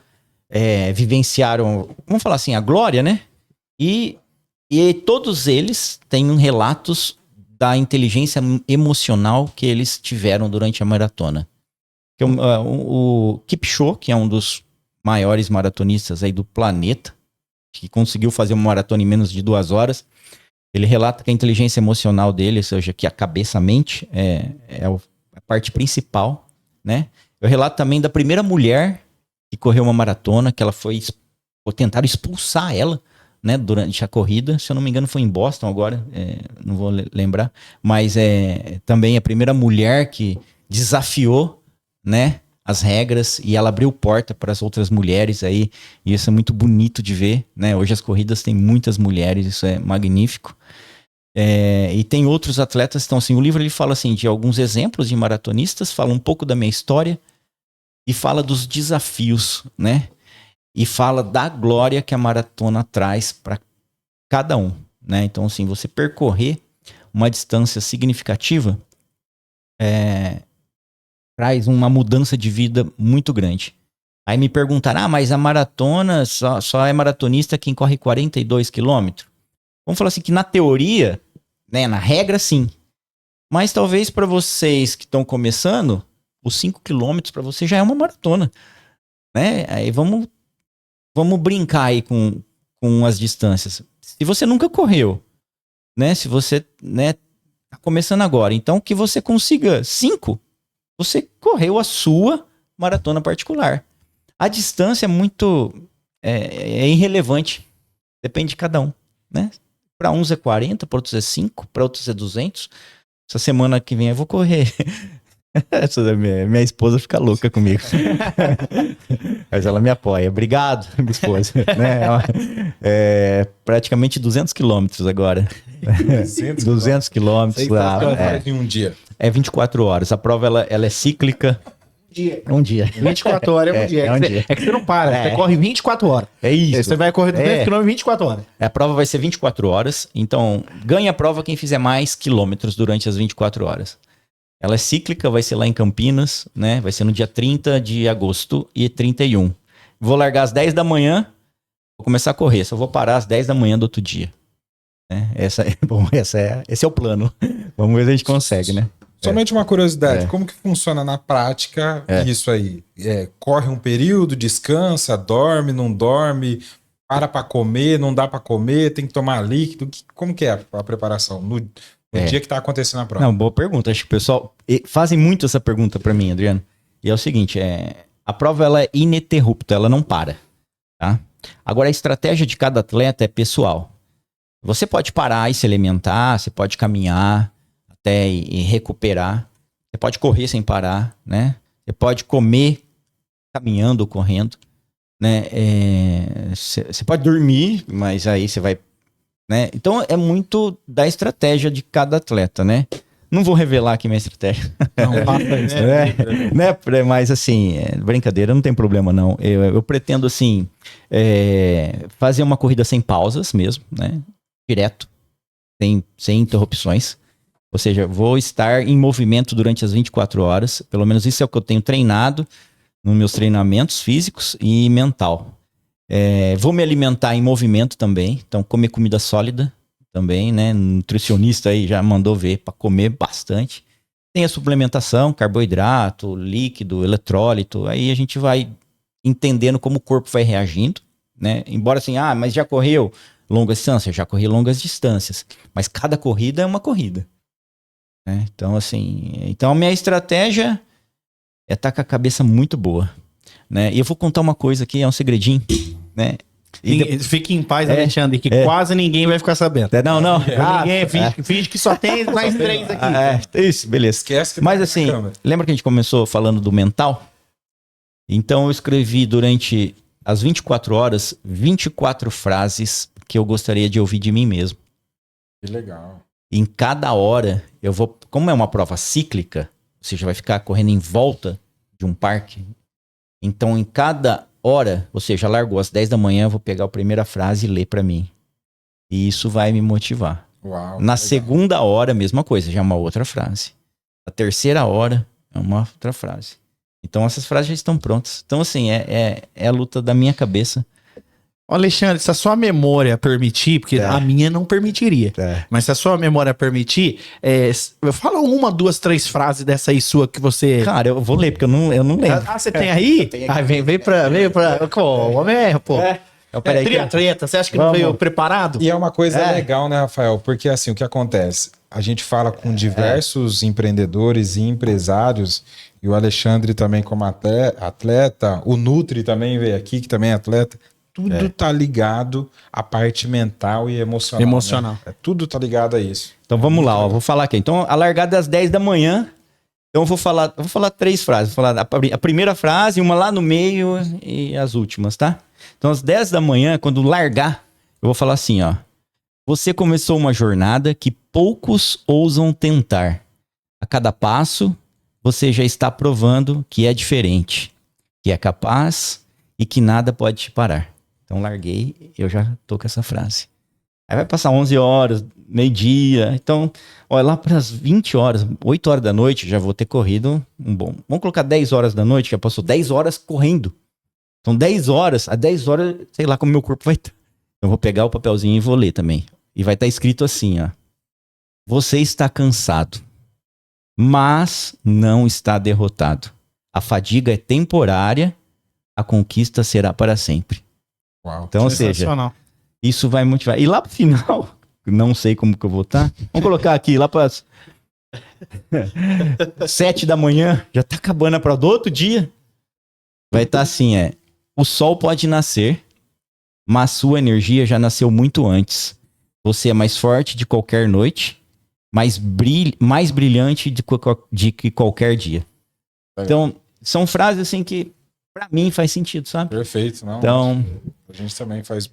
vivenciaram, vamos falar assim, a glória, né? E todos eles têm relatos da inteligência emocional que eles tiveram durante a maratona. O Kipchoge, que é um dos maiores maratonistas aí do planeta, que conseguiu fazer uma maratona em menos de 2 horas, ele relata que a inteligência emocional dele, ou seja, que a cabeça, a mente, é a parte principal, né? Eu relato também da primeira mulher que correu uma maratona, que ela tentaram expulsar ela, né, durante a corrida, se eu não me engano foi em Boston agora, não vou lembrar, mas também a primeira mulher que desafiou, né, as regras, e ela abriu porta para as outras mulheres aí, e isso é muito bonito de ver, né, hoje as corridas têm muitas mulheres, isso é magnífico, e tem outros atletas, então assim, o livro ele fala assim, de alguns exemplos de maratonistas, fala um pouco da minha história, e fala dos desafios, né, e fala da glória que a maratona traz para cada um, né? Então, assim, você percorrer uma distância significativa traz uma mudança de vida muito grande. Aí me perguntaram, mas a maratona só é maratonista quem corre 42 quilômetros? Vamos falar assim, que na teoria, né, na regra, sim. Mas talvez para vocês que estão começando, os 5 quilômetros para você já é uma maratona, né? Aí vamos brincar aí com as distâncias. Se você nunca correu, né? Se você, né, tá começando agora, então que você consiga 5, você correu a sua maratona particular. A distância é muito irrelevante. Depende de cada um, né? Para uns é 40, para outros é 5, para outros é 200. Essa semana que vem eu vou correr. Minha esposa fica louca comigo. Mas ela me apoia. Obrigado, minha esposa. Né? Praticamente 200 quilômetros agora. 200 quilômetros. Faz em um dia. É 24 horas. A prova ela é cíclica. dia. Um dia. 24 horas é um dia. É um dia. É que você não para, É. você corre 24 horas. É isso. Você vai correr 200 É. km em 24 horas. A prova vai ser 24 horas, então ganha a prova quem fizer mais quilômetros durante as 24 horas. Ela é cíclica, vai ser lá em Campinas, né? Vai ser no dia 30 de agosto e 31. Vou largar às 10 da manhã, vou começar a correr, só vou parar às 10 da manhã do outro dia. Né? Esse é o plano. Vamos ver se a gente consegue, né? Somente uma curiosidade, como que funciona na prática isso aí? Corre um período, descansa, dorme, não dorme, para comer, não dá para comer, tem que tomar líquido. Como que é a preparação no dia que tá acontecendo a prova? Não, boa pergunta. Acho que o pessoal fazem muito essa pergunta para mim, Adriano. E é o seguinte, a prova ela é ininterrupta, ela não para, tá? Agora a estratégia de cada atleta é pessoal. Você pode parar e se alimentar, você pode caminhar até e recuperar, você pode correr sem parar, né? Você pode comer caminhando ou correndo, né? Você pode dormir, mas aí você vai, né? Então é muito da estratégia de cada atleta, né? Não vou revelar aqui minha estratégia. Não, faça isso. Né? Mas assim, brincadeira, não tem problema não. Eu pretendo assim, fazer uma corrida sem pausas mesmo, né? Direto, sem interrupções. Ou seja, vou estar em movimento durante as 24 horas. Pelo menos isso é o que eu tenho treinado nos meus treinamentos físicos e mental. Vou me alimentar em movimento também. Então, comer comida sólida também, né? Nutricionista aí já mandou ver para comer bastante. Tem a suplementação, carboidrato, líquido, eletrólito. Aí a gente vai entendendo como o corpo vai reagindo, né? Embora assim, mas já correu longas distâncias? Já corri longas distâncias. Mas cada corrida é uma corrida. Né? Então, assim, a minha estratégia é estar com a cabeça muito boa, né? E eu vou contar uma coisa aqui, é um segredinho, né? Fique em paz, Alexandre, que quase ninguém vai ficar sabendo. Não. Ninguém finge que só tem mais 3 aqui. Isso, beleza. Esquece que Mas tá assim, na câmera. lembra que a gente começou falando do mental? Então eu escrevi durante as 24 horas 24 frases que eu gostaria de ouvir de mim mesmo. Que legal. Em cada hora, eu vou... Como é uma prova cíclica, ou seja, vai ficar correndo em volta de um parque. Então, em cada hora, ou seja, largou às 10 da manhã, eu vou pegar a primeira frase e ler para mim. E isso vai me motivar. Uau, Na legal. segunda hora, mesma coisa, já é uma outra frase. Na terceira hora, é uma outra frase. Então, essas frases já estão prontas. Então, assim, é a luta da minha cabeça. Ô, Alexandre, se a sua memória permitir, porque a minha não permitiria, mas se a sua memória permitir, fala 1, 2, 3 frases dessa aí sua que você... Cara, eu vou ler, porque eu não lembro. você tem aí? Veio pra... Pô. Peraí, Triatleta, você acha que não veio preparado? E é uma coisa legal, né, Rafael? Porque assim, o que acontece? A gente fala com diversos empreendedores e empresários, e o Alexandre também como atleta, o Nutri também veio aqui, que também é atleta. Tudo tá ligado à parte mental e emocional. Né? Tudo tá ligado a isso. Então vamos lá, vou falar aqui. Então, a largada é às 10 da manhã. Então eu vou falar 3 frases. Vou falar a primeira frase, uma lá no meio e as últimas, tá? Então, às 10 da manhã, quando largar, eu vou falar assim, ó. Você começou uma jornada que poucos ousam tentar. A cada passo, você já está provando que é diferente, que é capaz e que nada pode te parar. Então, larguei, eu já tô com essa frase. Aí vai passar 11 horas, meio-dia. Então, olha, lá para as 20 horas, 8 horas da noite, já vou ter corrido um bom. Vamos colocar 10 horas da noite, já passou 10 horas correndo. Então, 10 horas, a 10 horas, sei lá como meu corpo vai estar. Eu vou pegar o papelzinho e vou ler também. E vai estar escrito assim, ó. Você está cansado, mas não está derrotado. A fadiga é temporária, a conquista será para sempre. Uau. Então, ou seja, isso vai motivar. E lá pro final, não sei como que eu vou estar. Vamos colocar aqui, lá para 7 da manhã, já tá acabando a prova do outro dia. Vai estar assim, o sol pode nascer, mas sua energia já nasceu muito antes. Você é mais forte de qualquer noite, mais brilhante de que qualquer dia. Então, são frases assim que pra mim faz sentido, sabe? Perfeito, não? Então, a gente também faz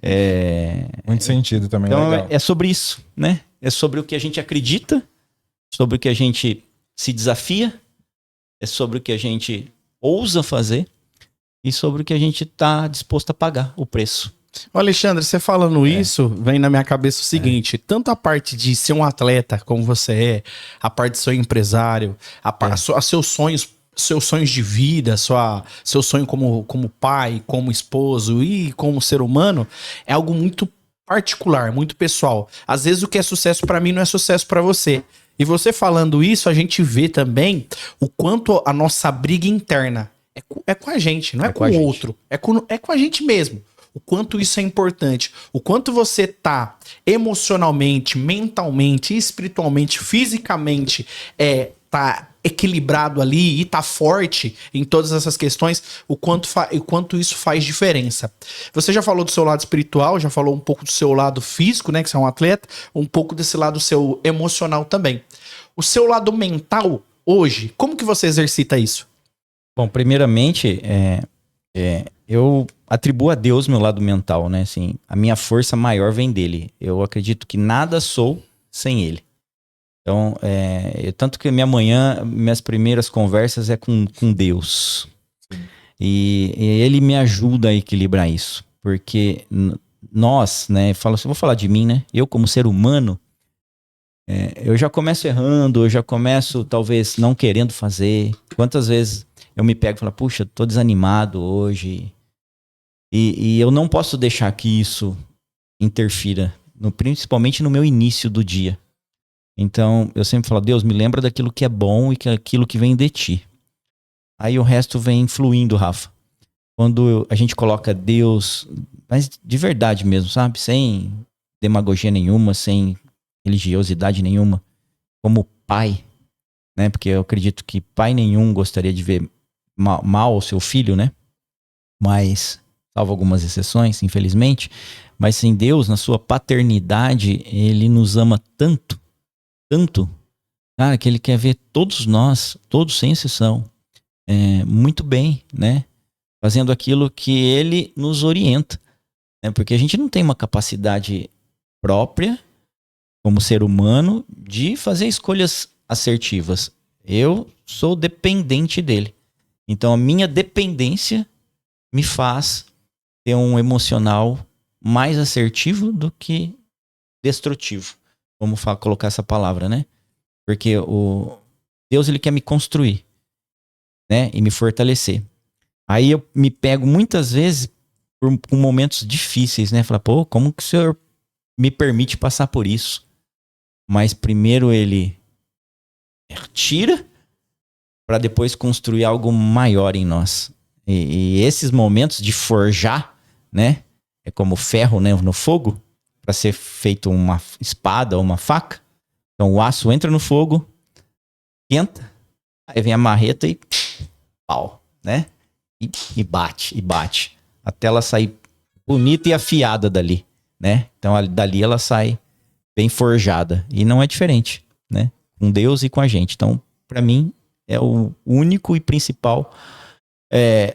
muito sentido também. Então, legal. é sobre isso, né? É sobre o que a gente acredita, sobre o que a gente se desafia, é sobre o que a gente ousa fazer e sobre o que a gente está disposto a pagar, o preço. Ô, Alexandre, você falando isso, vem na minha cabeça o seguinte: tanto a parte de ser um atleta, como você é, a parte de ser um empresário, seus sonhos de vida, seu sonho como pai, como esposo e como ser humano, é algo muito particular, muito pessoal. Às vezes o que é sucesso pra mim não é sucesso pra você. E você falando isso, a gente vê também o quanto a nossa briga interna é com a gente, não é com o outro, é com a gente mesmo. O quanto isso é importante, o quanto você tá emocionalmente, mentalmente, espiritualmente, fisicamente, tá equilibrado ali e tá forte em todas essas questões, o quanto isso faz diferença. Você já falou do seu lado espiritual, já falou um pouco do seu lado físico, né, que você é um atleta, um pouco desse lado seu emocional também. O seu lado mental, hoje, como que você exercita isso? Bom, primeiramente, eu atribuo a Deus meu lado mental, né? Assim, a minha força maior vem dele. Eu acredito que nada sou sem ele. Então, tanto que minhas primeiras conversas é com Deus. E ele me ajuda a equilibrar isso. Porque nós, né? Vou falar de mim, né? Eu como ser humano, eu já começo errando, eu já começo talvez não querendo fazer. Quantas vezes eu me pego e falo, puxa, tô desanimado hoje. E eu não posso deixar que isso interfira, principalmente no meu início do dia. Então, eu sempre falo, Deus, me lembra daquilo que é bom e aquilo que vem de ti. Aí o resto vem fluindo, Rafa. Quando a gente coloca Deus, mas de verdade mesmo, sabe? Sem demagogia nenhuma, sem religiosidade nenhuma, como pai, né? Porque eu acredito que pai nenhum gostaria de ver mal ao seu filho, né? Mas, salvo algumas exceções, infelizmente, mas sem Deus, na sua paternidade, ele nos ama tanto, cara, que ele quer ver todos nós, todos sem exceção, muito bem, né? Fazendo aquilo que ele nos orienta, né? Porque a gente não tem uma capacidade própria, como ser humano, de fazer escolhas assertivas. Eu sou dependente dele. Então a minha dependência me faz ter um emocional mais assertivo do que destrutivo. Vamos colocar essa palavra, né? Porque Deus, ele quer me construir, né? E me fortalecer. Aí eu me pego muitas vezes por momentos difíceis, né? Falar, pô, como que o Senhor me permite passar por isso? Mas primeiro ele tira para depois construir algo maior em nós. E esses momentos de forjar, né? É como ferro, né, no fogo, para ser feito uma espada ou uma faca. Então o aço entra no fogo, esquenta, aí vem a marreta e pau, né? E bate, até ela sair bonita e afiada dali, né? Então dali ela sai bem forjada. E não é diferente, né? Com Deus e com a gente. Então, para mim, é o único e principal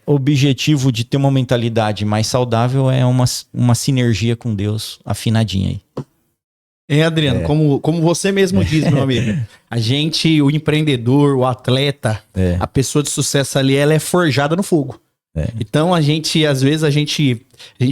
objetivo de ter uma mentalidade mais saudável é uma sinergia com Deus afinadinha aí. Adriano, como você mesmo diz, meu amigo, a gente, o empreendedor, o atleta, a pessoa de sucesso ali, ela é forjada no fogo. Então às vezes a gente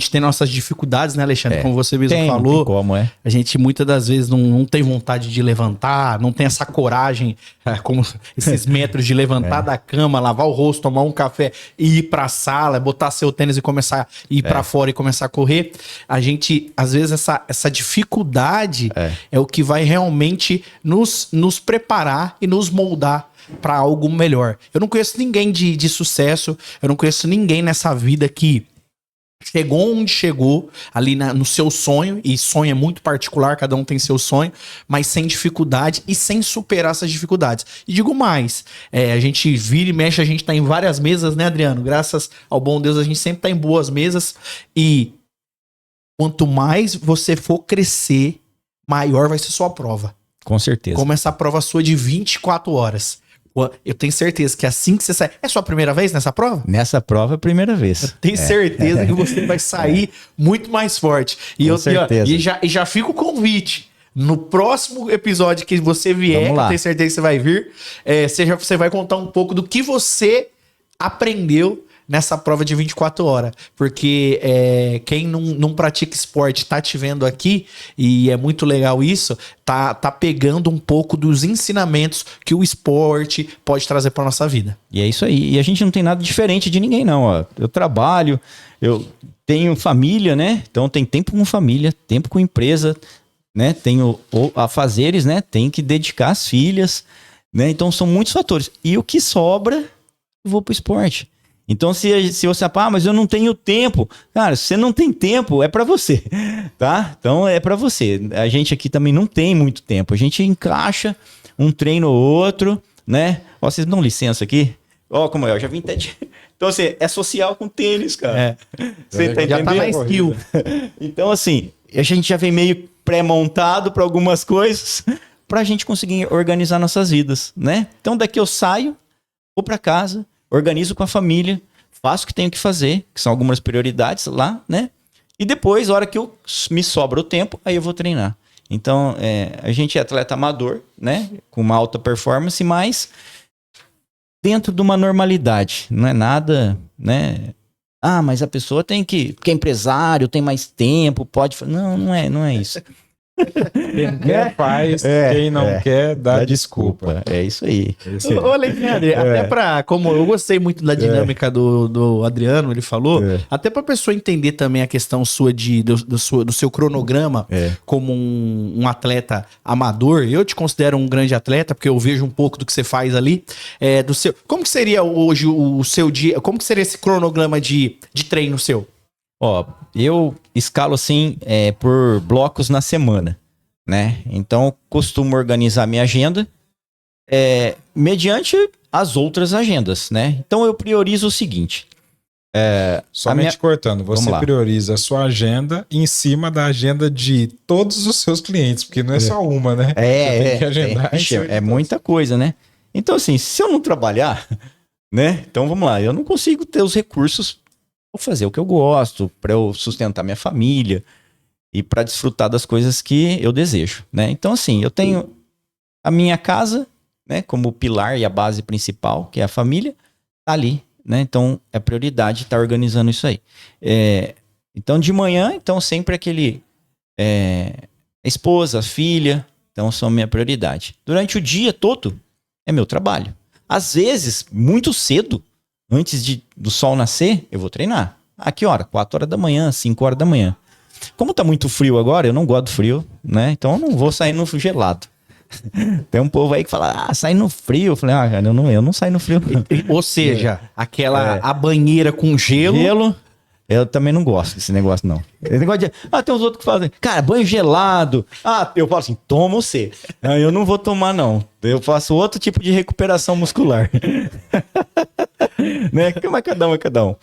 tem nossas dificuldades, né, Alexandre? Como você mesmo falou, tem como, a gente muitas das vezes não tem vontade de levantar, não tem essa coragem, como esses metros de levantar da cama, lavar o rosto, tomar um café e ir pra sala, botar seu tênis e começar a ir pra fora e começar a correr. A gente, às vezes, essa dificuldade é o que vai realmente nos preparar e nos moldar para algo melhor. Eu não conheço ninguém de sucesso, eu não conheço ninguém nessa vida que chegou onde chegou, ali no seu sonho, e sonho é muito particular, cada um tem seu sonho, mas sem dificuldade e sem superar essas dificuldades. E digo mais, a gente vira e mexe, a gente tá em várias mesas, né, Adriano? Graças ao bom Deus, a gente sempre tá em boas mesas, e quanto mais você for crescer, maior vai ser sua prova. Com certeza. Como essa prova sua de 24 horas. Eu tenho certeza que assim que você sai... É sua primeira vez nessa prova? Nessa prova é a primeira vez. Eu tenho certeza que você vai sair muito mais forte. Com certeza. E já fica o convite. No próximo episódio que você vier, que eu tenho certeza que você vai vir, você vai contar um pouco do que você aprendeu nessa prova de 24 horas. Porque quem não pratica esporte tá te vendo aqui, e é muito legal isso, tá pegando um pouco dos ensinamentos que o esporte pode trazer pra nossa vida. E é isso aí. E a gente não tem nada diferente de ninguém, não. Ó. Eu trabalho, eu tenho família, né? Então tem tempo com família, tempo com empresa, né? Tenho afazeres, né? Tem que dedicar as filhas, né? Então são muitos fatores. E o que sobra, eu vou pro esporte. Então, se você fala, mas eu não tenho tempo. Cara, se você não tem tempo, é pra você, tá? Então, é pra você. A gente aqui também não tem muito tempo. A gente encaixa um treino ou outro, né? Ó, vocês dão licença aqui? Ó, como eu já vim até de... Então, assim, é social com tênis, cara. Você tá Já tá na entendendo? skill. Então, assim, a gente já vem meio pré-montado pra algumas coisas pra gente conseguir organizar nossas vidas, né? Então, daqui eu saio, vou pra casa, organizo com a família, faço o que tenho que fazer, que são algumas prioridades lá, né? E depois, a hora que me sobra o tempo, aí eu vou treinar. Então, a gente é atleta amador, né? Com uma alta performance, mas dentro de uma normalidade. Não é nada, né? Ah, mas a pessoa tem que... Porque é empresário, tem mais tempo, pode... Não, não é isso. Quem quer faz, quem não quer dá desculpa. É isso aí. Ô, Alexandre, até como eu gostei muito da dinâmica do Adriano, ele falou, até pra pessoa entender também a questão sua do seu cronograma como um atleta amador. Eu te considero um grande atleta, porque eu vejo um pouco do que você faz ali. Como que seria hoje o seu dia? Como que seria esse cronograma de treino seu? Ó, eu escalo assim por blocos na semana, né? Então, eu costumo organizar minha agenda mediante as outras agendas, né? Então, eu priorizo o seguinte. Somente cortando, você prioriza a sua agenda em cima da agenda de todos os seus clientes, porque não é só uma, né? Você tem que agendar. É muita coisa, né? Então, assim, se eu não trabalhar, né? Então, vamos lá, eu não consigo ter os recursos para fazer o que eu gosto, para eu sustentar minha família e para desfrutar das coisas que eu desejo, né? Então, assim, eu tenho a minha casa, né, como o pilar e a base principal, que é a família, tá ali, né? Então, é prioridade estar organizando isso aí. Então, de manhã, então, sempre aquele... esposa, filha, então, são minha prioridade. Durante o dia todo, é meu trabalho. Às vezes, muito cedo, antes do sol nascer, eu vou treinar. A que hora? 4 horas da manhã, 5 horas da manhã. Como tá muito frio agora, eu não gosto do frio, né? Então, eu não vou sair no gelado. Tem um povo aí que fala, sai no frio. Eu falei, cara, eu não saio no frio. Ou seja, a banheira com gelo. Eu também não gosto desse negócio, não. Esse negócio de... tem uns outros que falam, cara, banho gelado. Eu falo assim, toma você. Eu não vou tomar, não. Eu faço outro tipo de recuperação muscular. Né? Mas cada um é cada um.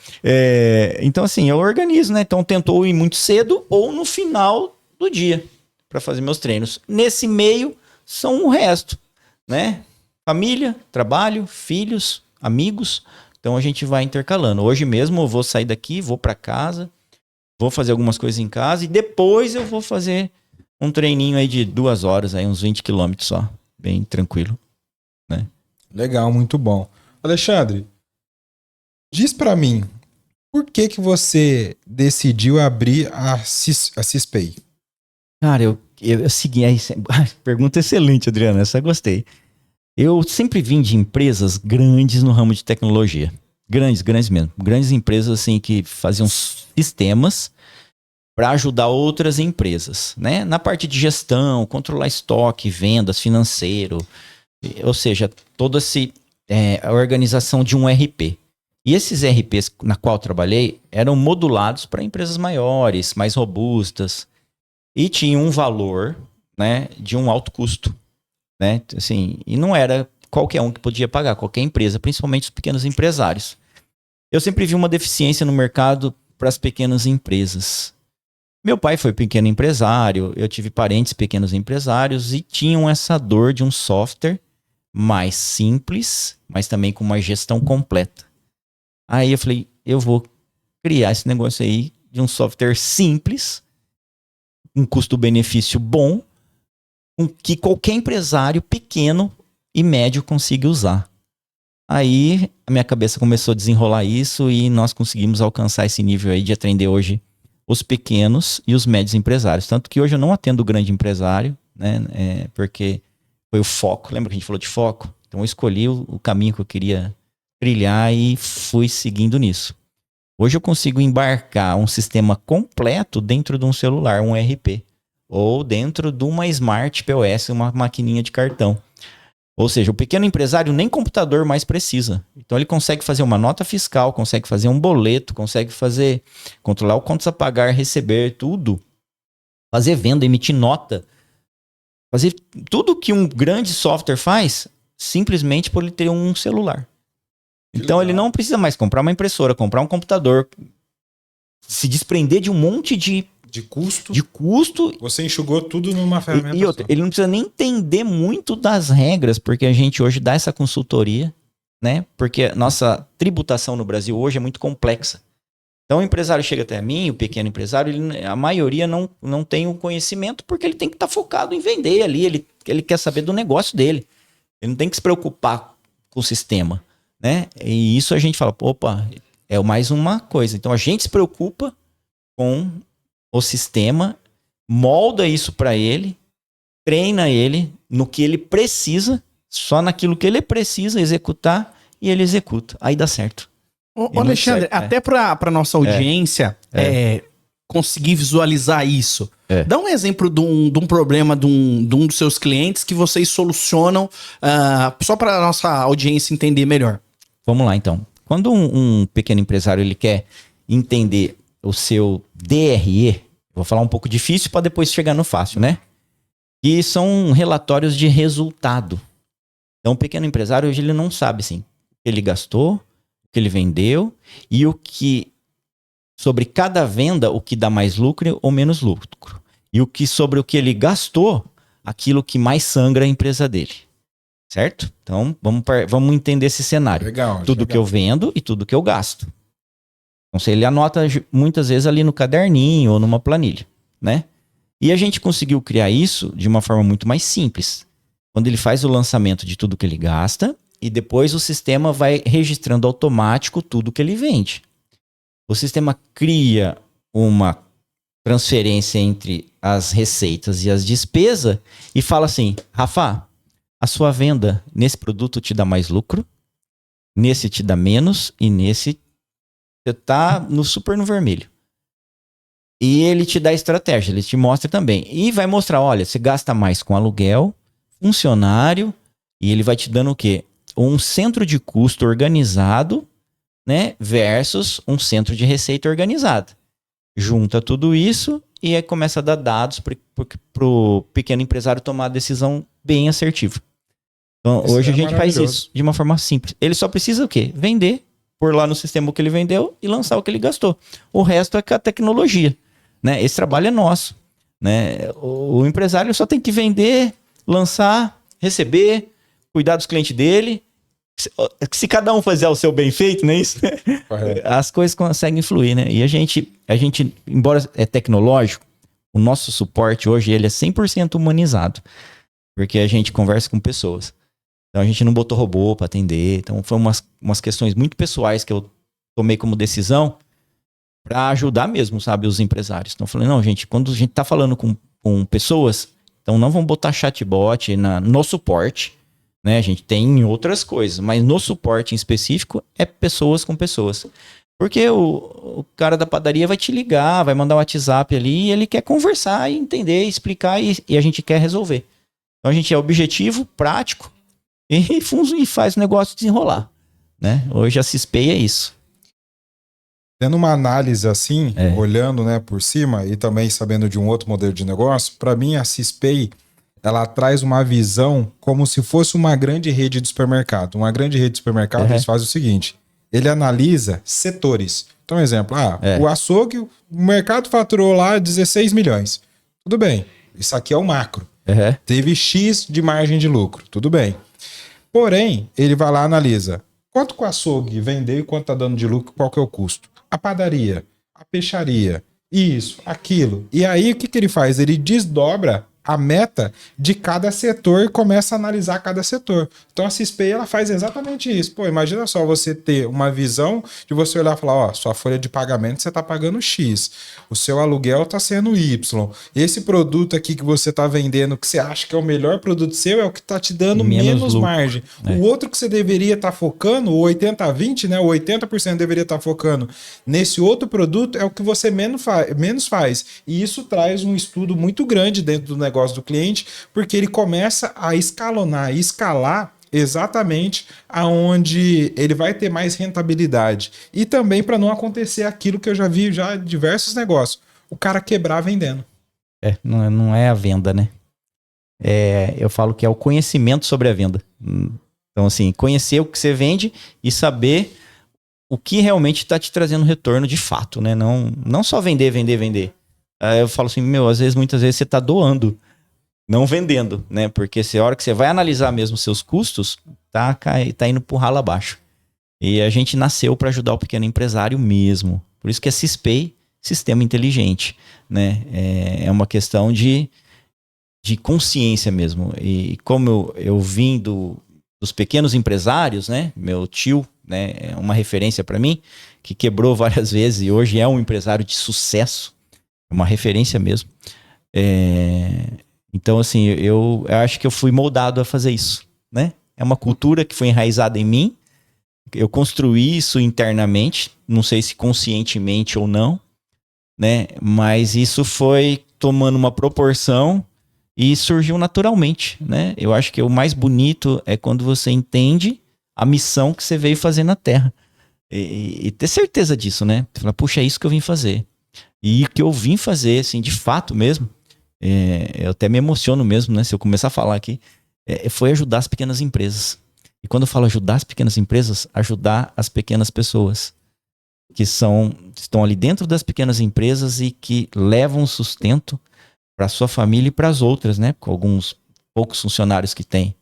Então, assim, eu organizo, né? Então, tento ir muito cedo ou no final do dia para fazer meus treinos. Nesse meio, são o resto, né? Família, trabalho, filhos, amigos. Então a gente vai intercalando. Hoje mesmo eu vou sair daqui, vou para casa, vou fazer algumas coisas em casa e depois eu vou fazer um treininho aí de 2 horas, aí uns 20 quilômetros só. Bem tranquilo, né? Legal, muito bom. Alexandre, diz para mim, por que você decidiu abrir a Cispay? Cara, eu segui aí. Pergunta excelente, Adriano. Essa eu gostei. Eu sempre vim de empresas grandes no ramo de tecnologia. Grandes mesmo. Grandes empresas assim que faziam sistemas para ajudar outras empresas, né? Na parte de gestão, controlar estoque, vendas, financeiro. Ou seja, toda a organização de um RP. E esses RPs na qual eu trabalhei eram modulados para empresas maiores, mais robustas. E tinham um valor, né, de um alto custo. Né? Assim, e não era qualquer um que podia pagar, qualquer empresa, principalmente os pequenos empresários. Eu sempre vi uma deficiência no mercado para as pequenas empresas. Meu pai foi pequeno empresário, eu tive parentes pequenos empresários e tinham essa dor de um software mais simples, mas também com uma gestão completa. Aí eu falei, eu vou criar esse negócio aí de um software simples, um custo-benefício bom, que qualquer empresário pequeno e médio consiga usar. Aí a minha cabeça começou a desenrolar isso e nós conseguimos alcançar esse nível aí de atender hoje os pequenos e os médios empresários. Tanto que hoje eu não atendo o grande empresário, né? Porque foi o foco. Lembra que a gente falou de foco? Então eu escolhi o caminho que eu queria trilhar e fui seguindo nisso. Hoje eu consigo embarcar um sistema completo dentro de um celular, um ERP, ou dentro de uma Smart POS, uma maquininha de cartão. Ou seja, o pequeno empresário nem computador mais precisa. Então ele consegue fazer uma nota fiscal, consegue fazer um boleto, consegue controlar o contas a pagar, receber, tudo. Fazer venda, emitir nota. Fazer tudo que um grande software faz, simplesmente por ele ter um celular. Então ele não precisa mais comprar uma impressora, comprar um computador, se desprender de um monte de custo. Você enxugou tudo numa ferramenta. E outra, ele não precisa nem entender muito das regras, porque a gente hoje dá essa consultoria, né? Porque nossa tributação no Brasil hoje é muito complexa. Então o empresário chega até mim, o pequeno empresário, a maioria não tem o conhecimento porque ele tem que estar focado em vender ali, ele quer saber do negócio dele. Ele não tem que se preocupar com o sistema, né? E isso a gente fala, opa, é mais uma coisa. Então a gente se preocupa com o sistema, molda isso para ele, treina ele no que ele precisa, só naquilo que ele precisa executar, e ele executa. Aí dá certo. Ô Alexandre, até para nossa audiência conseguir visualizar isso, dá um exemplo de um problema de um dos seus clientes que vocês solucionam, só para a nossa audiência entender melhor. Vamos lá, então. Quando um pequeno empresário ele quer entender o seu DRE, vou falar um pouco difícil para depois chegar no fácil, né? Que são relatórios de resultado. Então, o pequeno empresário hoje ele não sabe, assim, o que ele gastou, o que ele vendeu e sobre cada venda, o que dá mais lucro ou menos lucro. E sobre o que ele gastou, aquilo que mais sangra a empresa dele. Certo? Então, vamos entender esse cenário. Legal. Tudo que eu vendo e tudo que eu gasto. Então, ele anota muitas vezes ali no caderninho ou numa planilha, né? E a gente conseguiu criar isso de uma forma muito mais simples. Quando ele faz o lançamento de tudo que ele gasta e depois o sistema vai registrando automático tudo que ele vende. O sistema cria uma transferência entre as receitas e as despesas e fala assim, Rafa, a sua venda nesse produto te dá mais lucro, nesse te dá menos e nesse você tá super no vermelho. E ele te dá estratégia, ele te mostra também. E vai mostrar, olha, você gasta mais com aluguel, funcionário, e ele vai te dando o quê? Um centro de custo organizado, né? Versus um centro de receita organizado. Junta tudo isso e aí começa a dar dados pro pequeno empresário tomar a decisão bem assertiva. Então, isso hoje a gente faz isso de uma forma simples. Ele só precisa o quê? Vender, pôr lá no sistema o que ele vendeu e lançar o que ele gastou. O resto é com a tecnologia, né? Esse trabalho é nosso, né? O empresário só tem que vender, lançar, receber, cuidar dos clientes dele. Se cada um fizer o seu bem feito, não é isso? As coisas conseguem fluir, né? E a gente, embora é tecnológico, o nosso suporte hoje ele é 100% humanizado, porque a gente conversa com pessoas. Então a gente não botou robô para atender. Então foi umas questões muito pessoais que eu tomei como decisão para ajudar mesmo, sabe, os empresários. Então eu falei, não, gente, quando a gente tá falando com pessoas, então não vamos botar chatbot no suporte, né? A gente tem outras coisas, mas no suporte em específico é pessoas com pessoas. Porque o cara da padaria vai te ligar, vai mandar um WhatsApp ali e ele quer conversar e entender, explicar e a gente quer resolver. Então a gente é objetivo, prático e faz o negócio desenrolar, né? Hoje a Cispay é isso. Tendo uma análise assim, olhando, né, por cima e também sabendo de um outro modelo de negócio, para mim a Cispay ela traz uma visão como se fosse uma grande rede de supermercado. Uma grande rede de supermercado eles fazem o seguinte, ele analisa setores. Então, exemplo, o açougue, o mercado faturou lá 16 milhões. Tudo bem, isso aqui é o macro. Teve X de margem de lucro, tudo bem. Porém, ele vai lá e analisa quanto que o açougue vendeu e quanto está dando de lucro, qual que é o custo. A padaria, a peixaria, isso, aquilo. E aí, o que ele faz? Ele desdobra a meta de cada setor e começa a analisar cada setor. Então a CISPay, ela faz exatamente isso. Pô, imagina só você ter uma visão de você olhar e falar, ó, sua folha de pagamento você está pagando X, o seu aluguel está sendo Y, esse produto aqui que você está vendendo, que você acha que é o melhor produto seu, é o que está te dando menos margem. O outro que você deveria estar focando, o 80-20, né, o 80% deveria estar focando nesse outro produto, é o que você menos faz. E isso traz um estudo muito grande dentro do negócio do cliente, porque ele começa a escalonar e escalar exatamente aonde ele vai ter mais rentabilidade. E também para não acontecer aquilo que eu já vi já em diversos negócios, o cara quebrar vendendo. Não é a venda, né? Eu falo que é o conhecimento sobre a venda. Então, assim, conhecer o que você vende e saber o que realmente está te trazendo retorno de fato, né? Não só vender. Eu falo assim, muitas vezes você está doando, não vendendo, né? Porque a hora que você vai analisar mesmo os seus custos, tá indo pro ralo abaixo. E a gente nasceu para ajudar o pequeno empresário mesmo. Por isso que é CISPay, Sistema Inteligente, né? É uma questão de consciência mesmo. E como eu vim dos pequenos empresários, né? Meu tio, né? É uma referência para mim, que quebrou várias vezes e hoje é um empresário de sucesso. É uma referência mesmo. Então, assim, eu acho que eu fui moldado a fazer isso, né? É uma cultura que foi enraizada em mim. Eu construí isso internamente, não sei se conscientemente ou não, né? Mas isso foi tomando uma proporção e surgiu naturalmente, né? Eu acho que o mais bonito é quando você entende a missão que você veio fazer na Terra. E ter certeza disso, né? Você fala, puxa, é isso que eu vim fazer. E o que eu vim fazer, assim, de fato mesmo, eu até me emociono mesmo, né? Se eu começar a falar aqui, foi ajudar as pequenas empresas. E quando eu falo ajudar as pequenas empresas, ajudar as pequenas pessoas que estão ali dentro das pequenas empresas e que levam sustento para sua família e para as outras, né? Com alguns poucos funcionários que tem.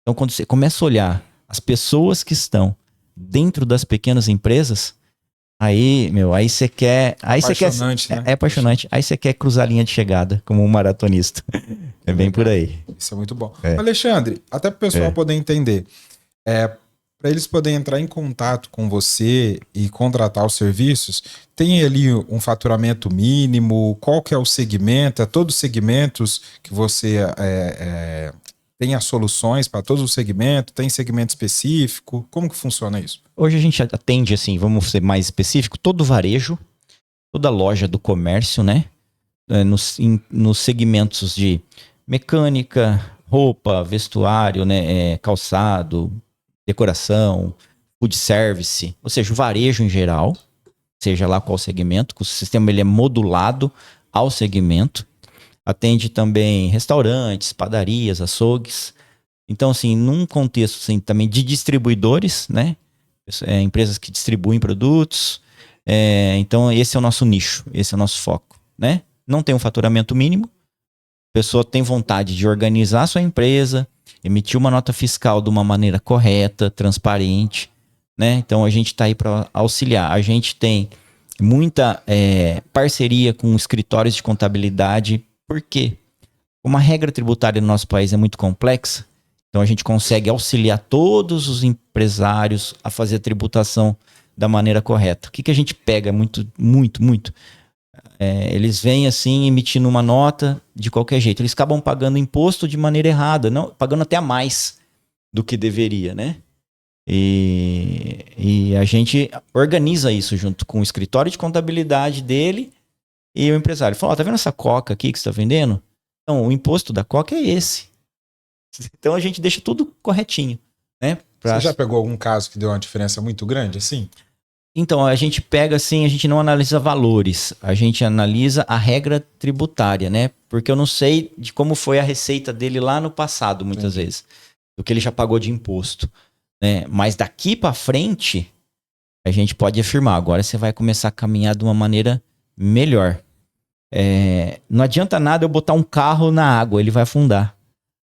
Então, quando você começa a olhar as pessoas que estão dentro das pequenas empresas, aí você quer... Apaixonante, né? É apaixonante. Aí você quer cruzar a linha de chegada como um maratonista. É bem por aí. Isso é muito bom. Alexandre, até para o pessoal poder entender, para eles poderem entrar em contato com você e contratar os serviços, tem ali um faturamento mínimo? Qual que é o segmento? É todos os segmentos que você tem as soluções para todos os segmentos? Tem segmento específico? Como que funciona isso? Hoje a gente atende, assim, vamos ser mais específico, todo varejo, toda loja do comércio, né? Nos segmentos de mecânica, roupa, vestuário, né? Calçado, decoração, food service, ou seja, o varejo em geral, seja lá qual segmento, o sistema ele é modulado ao segmento. Atende também restaurantes, padarias, açougues. Então, assim, num contexto assim, também de distribuidores, né? Empresas que distribuem produtos. Então, esse é o nosso nicho, esse é o nosso foco, né? Não tem um faturamento mínimo. A pessoa tem vontade de organizar a sua empresa, emitir uma nota fiscal de uma maneira correta, transparente, né? Então, a gente está aí para auxiliar. A gente tem muita parceria com escritórios de contabilidade. Por quê? Como a regra tributária no nosso país é muito complexa, então a gente consegue auxiliar todos os empresários a fazer a tributação da maneira correta. O que a gente pega muito. Eles vêm assim emitindo uma nota de qualquer jeito. Eles acabam pagando imposto de maneira errada, não, pagando até a mais do que deveria, né? E a gente organiza isso junto com o escritório de contabilidade dele e o empresário. Fala, tá vendo essa coca aqui que você está vendendo? Então, o imposto da coca é esse. Então a gente deixa tudo corretinho, né? Você já pegou algum caso que deu uma diferença muito grande, assim? Então, a gente pega assim, a gente não analisa valores, a gente analisa a regra tributária, né? Porque eu não sei de como foi a receita dele lá no passado, muitas vezes, do que ele já pagou de imposto, né? Mas daqui para frente, a gente pode afirmar, agora você vai começar a caminhar de uma maneira melhor. Não adianta nada eu botar um carro na água, ele vai afundar.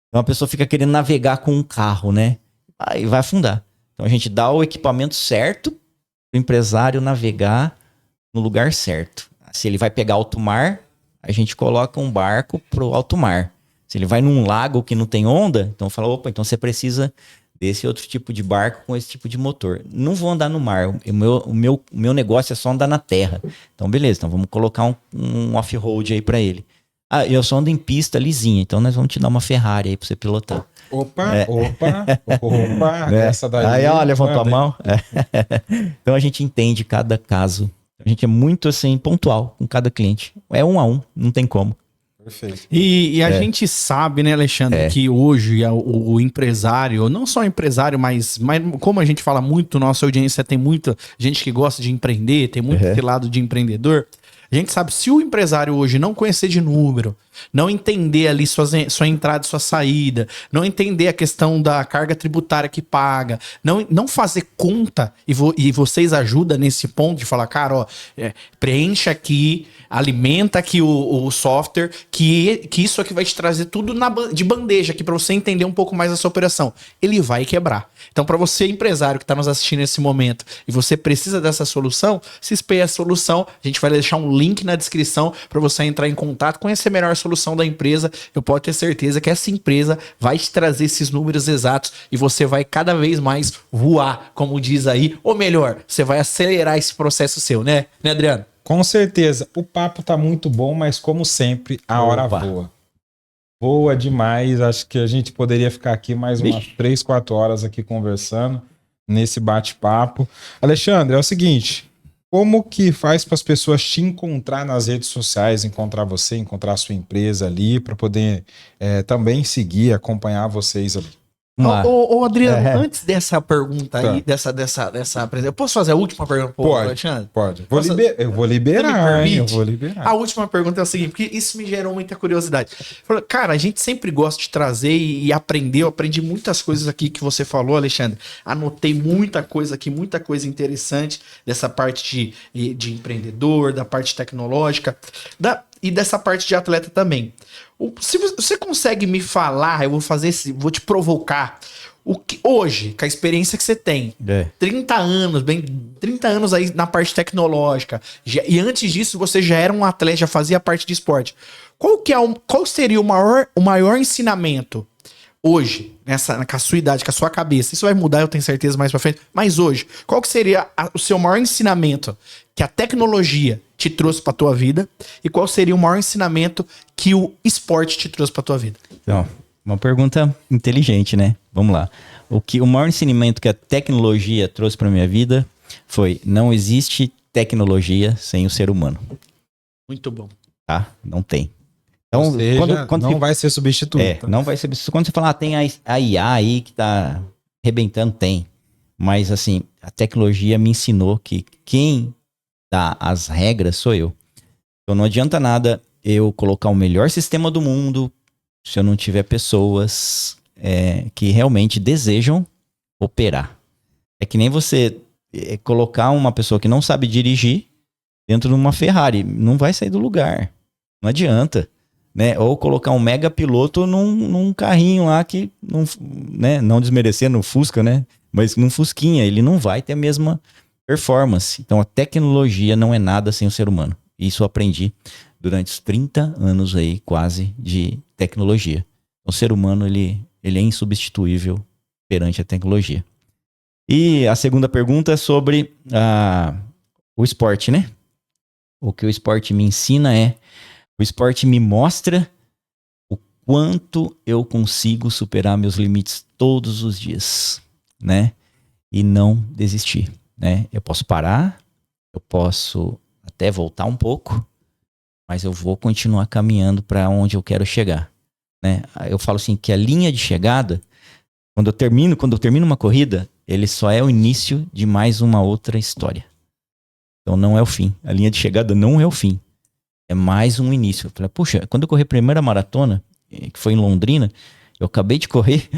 Então a pessoa fica querendo navegar com um carro, né? Aí vai afundar. Então a gente dá o equipamento certo para o empresário navegar no lugar certo. Se ele vai pegar alto mar, a gente coloca um barco pro alto mar. Se ele vai num lago que não tem onda, então fala, opa, então você precisa desse outro tipo de barco com esse tipo de motor. Não vou andar no mar, o meu negócio é só andar na terra. Então beleza, então vamos colocar um off-road aí pra ele. Ah, eu só ando em pista lisinha, então nós vamos te dar uma Ferrari aí pra você pilotar. Opa, Né? essa daí. Aí, ó, levantou a mão. Então a gente entende cada caso. A gente é muito assim, pontual com cada cliente. É 1 a 1, não tem como. Perfeito. E a gente sabe, né, Alexandre, que hoje o empresário, não só empresário, mas como a gente fala muito, nossa audiência tem muita gente que gosta de empreender, tem muito esse lado de empreendedor. A gente sabe, se o empresário hoje não conhecer de número, não entender ali sua entrada e sua saída, não entender a questão da carga tributária que paga, não fazer conta, e vocês ajudam nesse ponto de falar, cara, ó, preencha aqui, alimenta aqui o software, que isso aqui vai te trazer tudo de bandeja aqui para você entender um pouco mais a sua operação. Ele vai quebrar. Então, para você, empresário que está nos assistindo nesse momento, e você precisa dessa solução, se espelha a solução, a gente vai deixar um link na descrição para você entrar em contato, conhecer melhor a solução da empresa. Eu posso ter certeza que essa empresa vai te trazer esses números exatos e você vai cada vez mais voar, como diz aí, ou melhor, você vai acelerar esse processo seu, né, Adriano? Com certeza. O papo tá muito bom, mas como sempre, a hora voa. Voa demais. Acho que a gente poderia ficar aqui mais umas 3, 4 horas aqui conversando nesse bate-papo. Alexandre, é o seguinte, como que faz para as pessoas te encontrar nas redes sociais, encontrar você, encontrar a sua empresa ali, para poder também seguir, acompanhar vocês ali? Ô, Adriano, antes dessa pergunta aí, dessa apresentação, eu posso fazer a última pergunta pro Alexandre? Pode. Eu vou liberar. A última pergunta é o seguinte, porque isso me gerou muita curiosidade. Cara, a gente sempre gosta de trazer e aprender. Eu aprendi muitas coisas aqui que você falou, Alexandre. Anotei muita coisa aqui, muita coisa interessante dessa parte de empreendedor, da parte tecnológica, e dessa parte de atleta também. Se você consegue me falar, eu vou te provocar, o que hoje, com a experiência que você tem, 30 anos aí na parte tecnológica, e antes disso você já era um atleta, já fazia parte de esporte. Qual seria o maior ensinamento hoje, com a sua idade, com a sua cabeça? Isso vai mudar, eu tenho certeza, mais pra frente. Mas hoje, qual que seria o seu maior ensinamento que a tecnologia te trouxe pra tua vida? E qual seria o maior ensinamento que o esporte te trouxe pra tua vida? Então, uma pergunta inteligente, né? Vamos lá. O maior ensinamento que a tecnologia trouxe pra minha vida foi: não existe tecnologia sem o ser humano. Muito bom. Tá? Não tem. Então, ou seja, não vai ser substituído. Não vai ser substituído. Quando você fala, tem a IA aí que tá arrebentando, tem. Mas, assim, a tecnologia me ensinou que quem dá as regras sou eu. Então, não adianta nada eu colocar o melhor sistema do mundo se eu não tiver pessoas que realmente desejam operar. É que nem você colocar uma pessoa que não sabe dirigir dentro de uma Ferrari. Não vai sair do lugar. Não adianta. Né? Ou colocar um mega piloto num carrinho lá que, não desmerecendo o Fusca, né? Mas num Fusquinha, ele não vai ter a mesma performance. Então a tecnologia não é nada sem o ser humano. Isso eu aprendi durante os 30 anos aí, quase, de tecnologia. O ser humano, ele é insubstituível perante a tecnologia. E a segunda pergunta é sobre o esporte, né? O que o esporte me ensina o esporte me mostra o quanto eu consigo superar meus limites todos os dias, né? E não desistir, né? Eu posso parar, eu posso até voltar um pouco, mas eu vou continuar caminhando para onde eu quero chegar, né? Eu falo assim que a linha de chegada, quando eu termino uma corrida, ele só é o início de mais uma outra história. Então não é o fim. A linha de chegada não é o fim. É mais um início. Eu falei, puxa, quando eu corri a primeira maratona, que foi em Londrina, eu acabei de correr,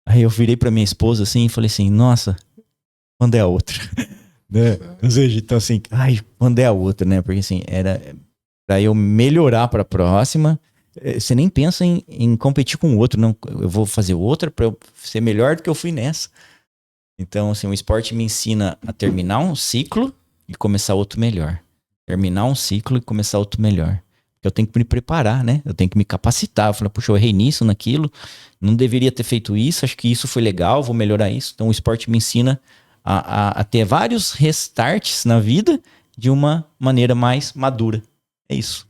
aí eu virei pra minha esposa assim e falei assim, nossa, quando é a outra? Né? Ou seja, então assim, quando é a outra, né? Porque assim, era pra eu melhorar pra próxima. Você nem pensa em competir com o outro, não. Eu vou fazer outra pra eu ser melhor do que eu fui nessa. Então, assim, o esporte me ensina a terminar um ciclo e começar outro melhor. Terminar um ciclo e começar outro melhor. Eu tenho que me preparar, né? Eu tenho que me capacitar. Eu falei, puxa, eu errei nisso, naquilo, não deveria ter feito isso, acho que isso foi legal, vou melhorar isso. Então o esporte me ensina a ter vários restarts na vida de uma maneira mais madura. É isso.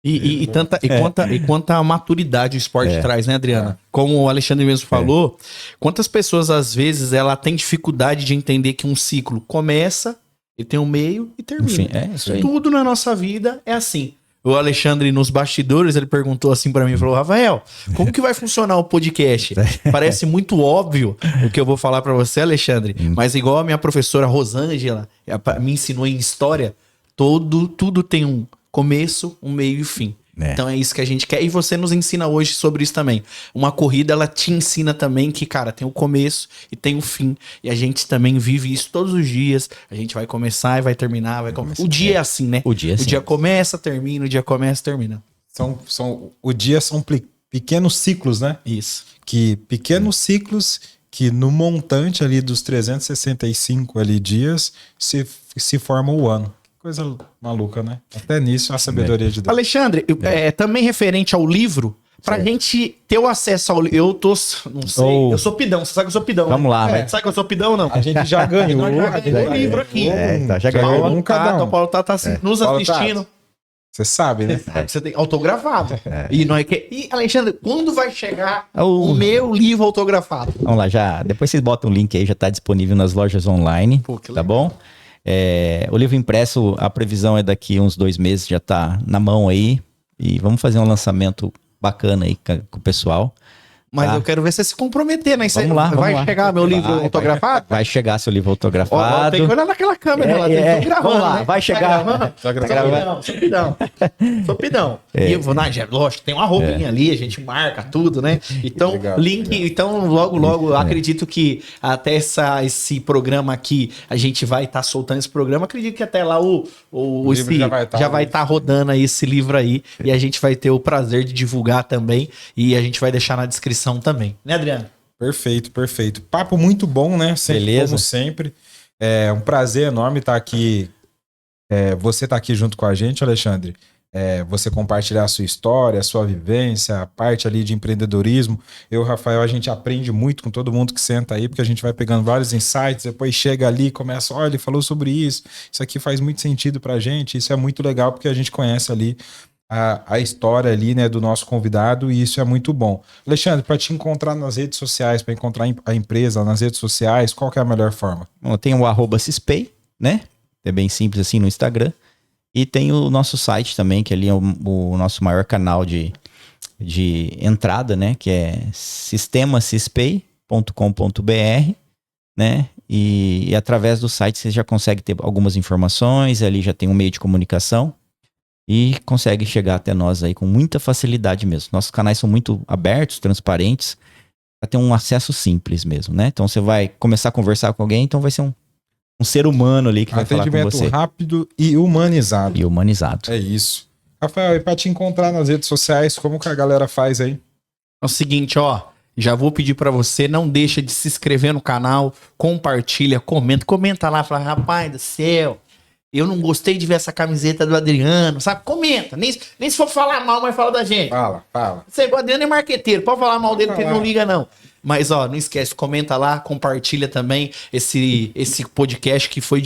E quanta maturidade o esporte traz, né, Adriana? Como o Alexandre mesmo falou, quantas pessoas, às vezes, ela tem dificuldade de entender que um ciclo começa, ele tem um meio e termina. Enfim, isso aí. Tudo na nossa vida é assim. O Alexandre, nos bastidores, ele perguntou assim pra mim, falou, Rafael, como que vai funcionar o podcast? Parece muito óbvio o que eu vou falar pra você, Alexandre, mas igual a minha professora Rosângela me ensinou em história, tudo tem um começo, um meio e um fim. Então é isso que a gente quer. E você nos ensina hoje sobre isso também. Uma corrida, ela te ensina também que, cara, tem o começo e tem o fim. E a gente também vive isso todos os dias. A gente vai começar e vai terminar. O dia é assim, né? O dia é assim. O dia começa, termina. O dia começa, termina. O dia são pequenos ciclos, né? Isso. Que pequenos ciclos que no montante ali dos 365 ali dias se forma o ano. Coisa maluca, né? Até nisso a sabedoria de Deus. Alexandre, também referente ao livro, pra gente ter o acesso ao livro. Eu sou pidão. Você sabe que eu sou pidão. Vamos lá, vai. Sabe que eu sou pidão ou não? A gente já ganhou. O livro aqui. Já ganhou. O Paulo tá nos assistindo. Você sabe, né? Você tem autografado. E não é que. E, Alexandre, quando vai chegar o meu livro autografado? Vamos lá, já. Depois vocês botam o link aí, já tá disponível nas lojas online. Pô, que tá legal. Bom? O livro impresso, a previsão é daqui uns 2 meses, já tá na mão aí. E vamos fazer um lançamento bacana aí com o pessoal. Mas eu quero ver você se comprometer, né? Vamos lá, vai chegar meu livro autografado? Vai chegar seu livro autografado. Tem que olhar naquela câmera lá. Gravando, vamos lá, né? vai chegar. Tá gravando? Sou pidão. E eu vou, lógico, tem uma roupinha ali, a gente marca tudo, né? Então, logo, acredito que até esse programa aqui, a gente vai estar soltando esse programa. Acredito que até lá já vai estar rodando aí esse livro aí. E a gente vai ter o prazer de divulgar também. E a gente vai deixar na descrição também, né, Adriano? Perfeito. Papo muito bom, né? Beleza. Como sempre. É um prazer enorme estar aqui. Você tá aqui junto com a gente, Alexandre. Você compartilhar a sua história, a sua vivência, a parte ali de empreendedorismo. Eu, Rafael, a gente aprende muito com todo mundo que senta aí, porque a gente vai pegando vários insights, depois chega ali e começa, olha, ele falou sobre isso aqui faz muito sentido pra gente, isso é muito legal, porque a gente conhece ali a história ali, né, do nosso convidado, e isso é muito bom. Alexandre, para te encontrar nas redes sociais, para encontrar a empresa nas redes sociais, qual que é a melhor forma? Bom, tem o @cispay, né? É bem simples assim no Instagram. E tem o nosso site também, que ali é o nosso maior canal de entrada, né? Que é sistemacispay.com.br, né? E através do site você já consegue ter algumas informações, ali já tem um meio de comunicação. E consegue chegar até nós aí com muita facilidade mesmo. Nossos canais são muito abertos, transparentes, para ter um acesso simples mesmo, né? Então você vai começar a conversar com alguém, então vai ser um ser humano ali que vai falar com você. Atendimento rápido e humanizado. E humanizado. É isso. Rafael, e para te encontrar nas redes sociais, como que a galera faz aí? É o seguinte, já vou pedir para você, não deixa de se inscrever no canal, compartilha, comenta lá, fala, rapaz do céu, eu não gostei de ver essa camiseta do Adriano, sabe? Comenta. Nem se for falar mal, mas fala da gente. Fala. O Adriano é marqueteiro, pode falar mal dele, porque ele não liga, não. Mas, não esquece, comenta lá, compartilha também esse podcast que foi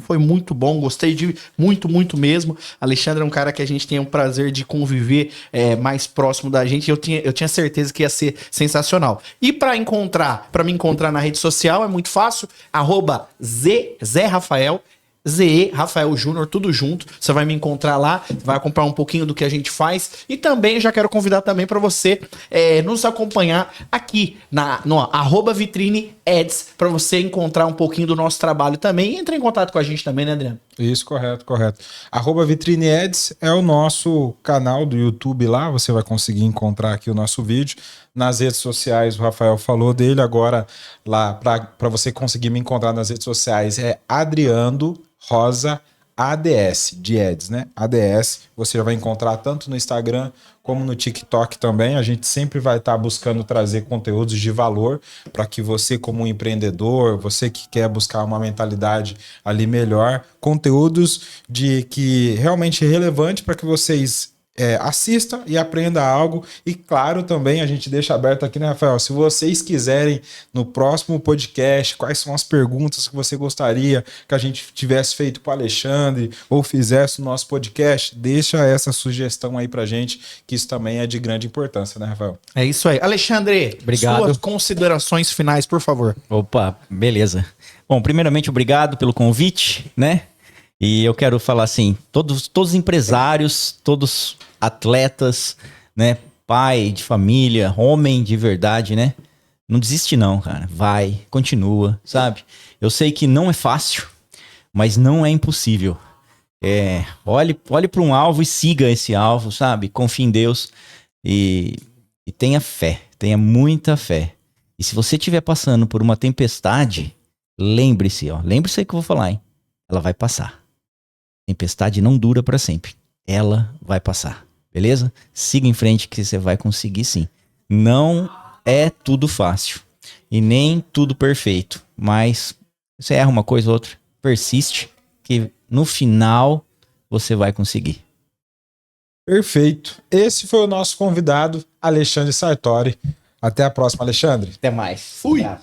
foi muito bom, gostei de muito muito Alexandre é um cara que a gente tem o prazer de conviver mais próximo da gente, eu tinha certeza que ia ser sensacional. E para me encontrar na rede social é muito fácil, @ZéRafael, ZE, Rafael Júnior, tudo junto. Você vai me encontrar lá, vai acompanhar um pouquinho do que a gente faz. E também já quero convidar também para você nos acompanhar aqui no @VitrineAds, para você encontrar um pouquinho do nosso trabalho também. E entrar em contato com a gente também, né, Adriano? Isso, correto. @VitrineAds é o nosso canal do YouTube lá. Você vai conseguir encontrar aqui o nosso vídeo. Nas redes sociais, o Rafael falou dele. Agora, lá, para você conseguir me encontrar nas redes sociais, é Adriano Rosa ADS, de ads, né? ADS, você já vai encontrar tanto no Instagram como no TikTok também. A gente sempre vai estar buscando trazer conteúdos de valor para que você, como um empreendedor, você que quer buscar uma mentalidade ali melhor, conteúdos de que realmente é relevante para que vocês assista e aprenda algo. E claro, também a gente deixa aberto aqui, né, Rafael? Se vocês quiserem no próximo podcast, quais são as perguntas que você gostaria que a gente tivesse feito para o Alexandre ou fizesse no nosso podcast, deixa essa sugestão aí pra gente, que isso também é de grande importância, né, Rafael? É isso aí. Alexandre, Obrigado. suas considerações finais, por favor. Opa, beleza. Bom, primeiramente, obrigado pelo convite, né? E eu quero falar assim, todos os empresários, todos atletas, né? Pai de família, homem de verdade, né? Não desiste não, cara. Vai, continua, sabe? Eu sei que não é fácil, mas não é impossível. Olhe para um alvo e siga esse alvo, sabe? Confie em Deus e tenha fé, tenha muita fé. E se você estiver passando por uma tempestade, lembre-se que eu vou falar, hein? Ela vai passar. Tempestade não dura para sempre. Ela vai passar, beleza? Siga em frente que você vai conseguir sim. Não é tudo fácil e nem tudo perfeito, mas você erra uma coisa ou outra, persiste, que no final você vai conseguir. Perfeito. Esse foi o nosso convidado, Alexandre Sartori. Até a próxima, Alexandre. Até mais. Fui! Obrigado.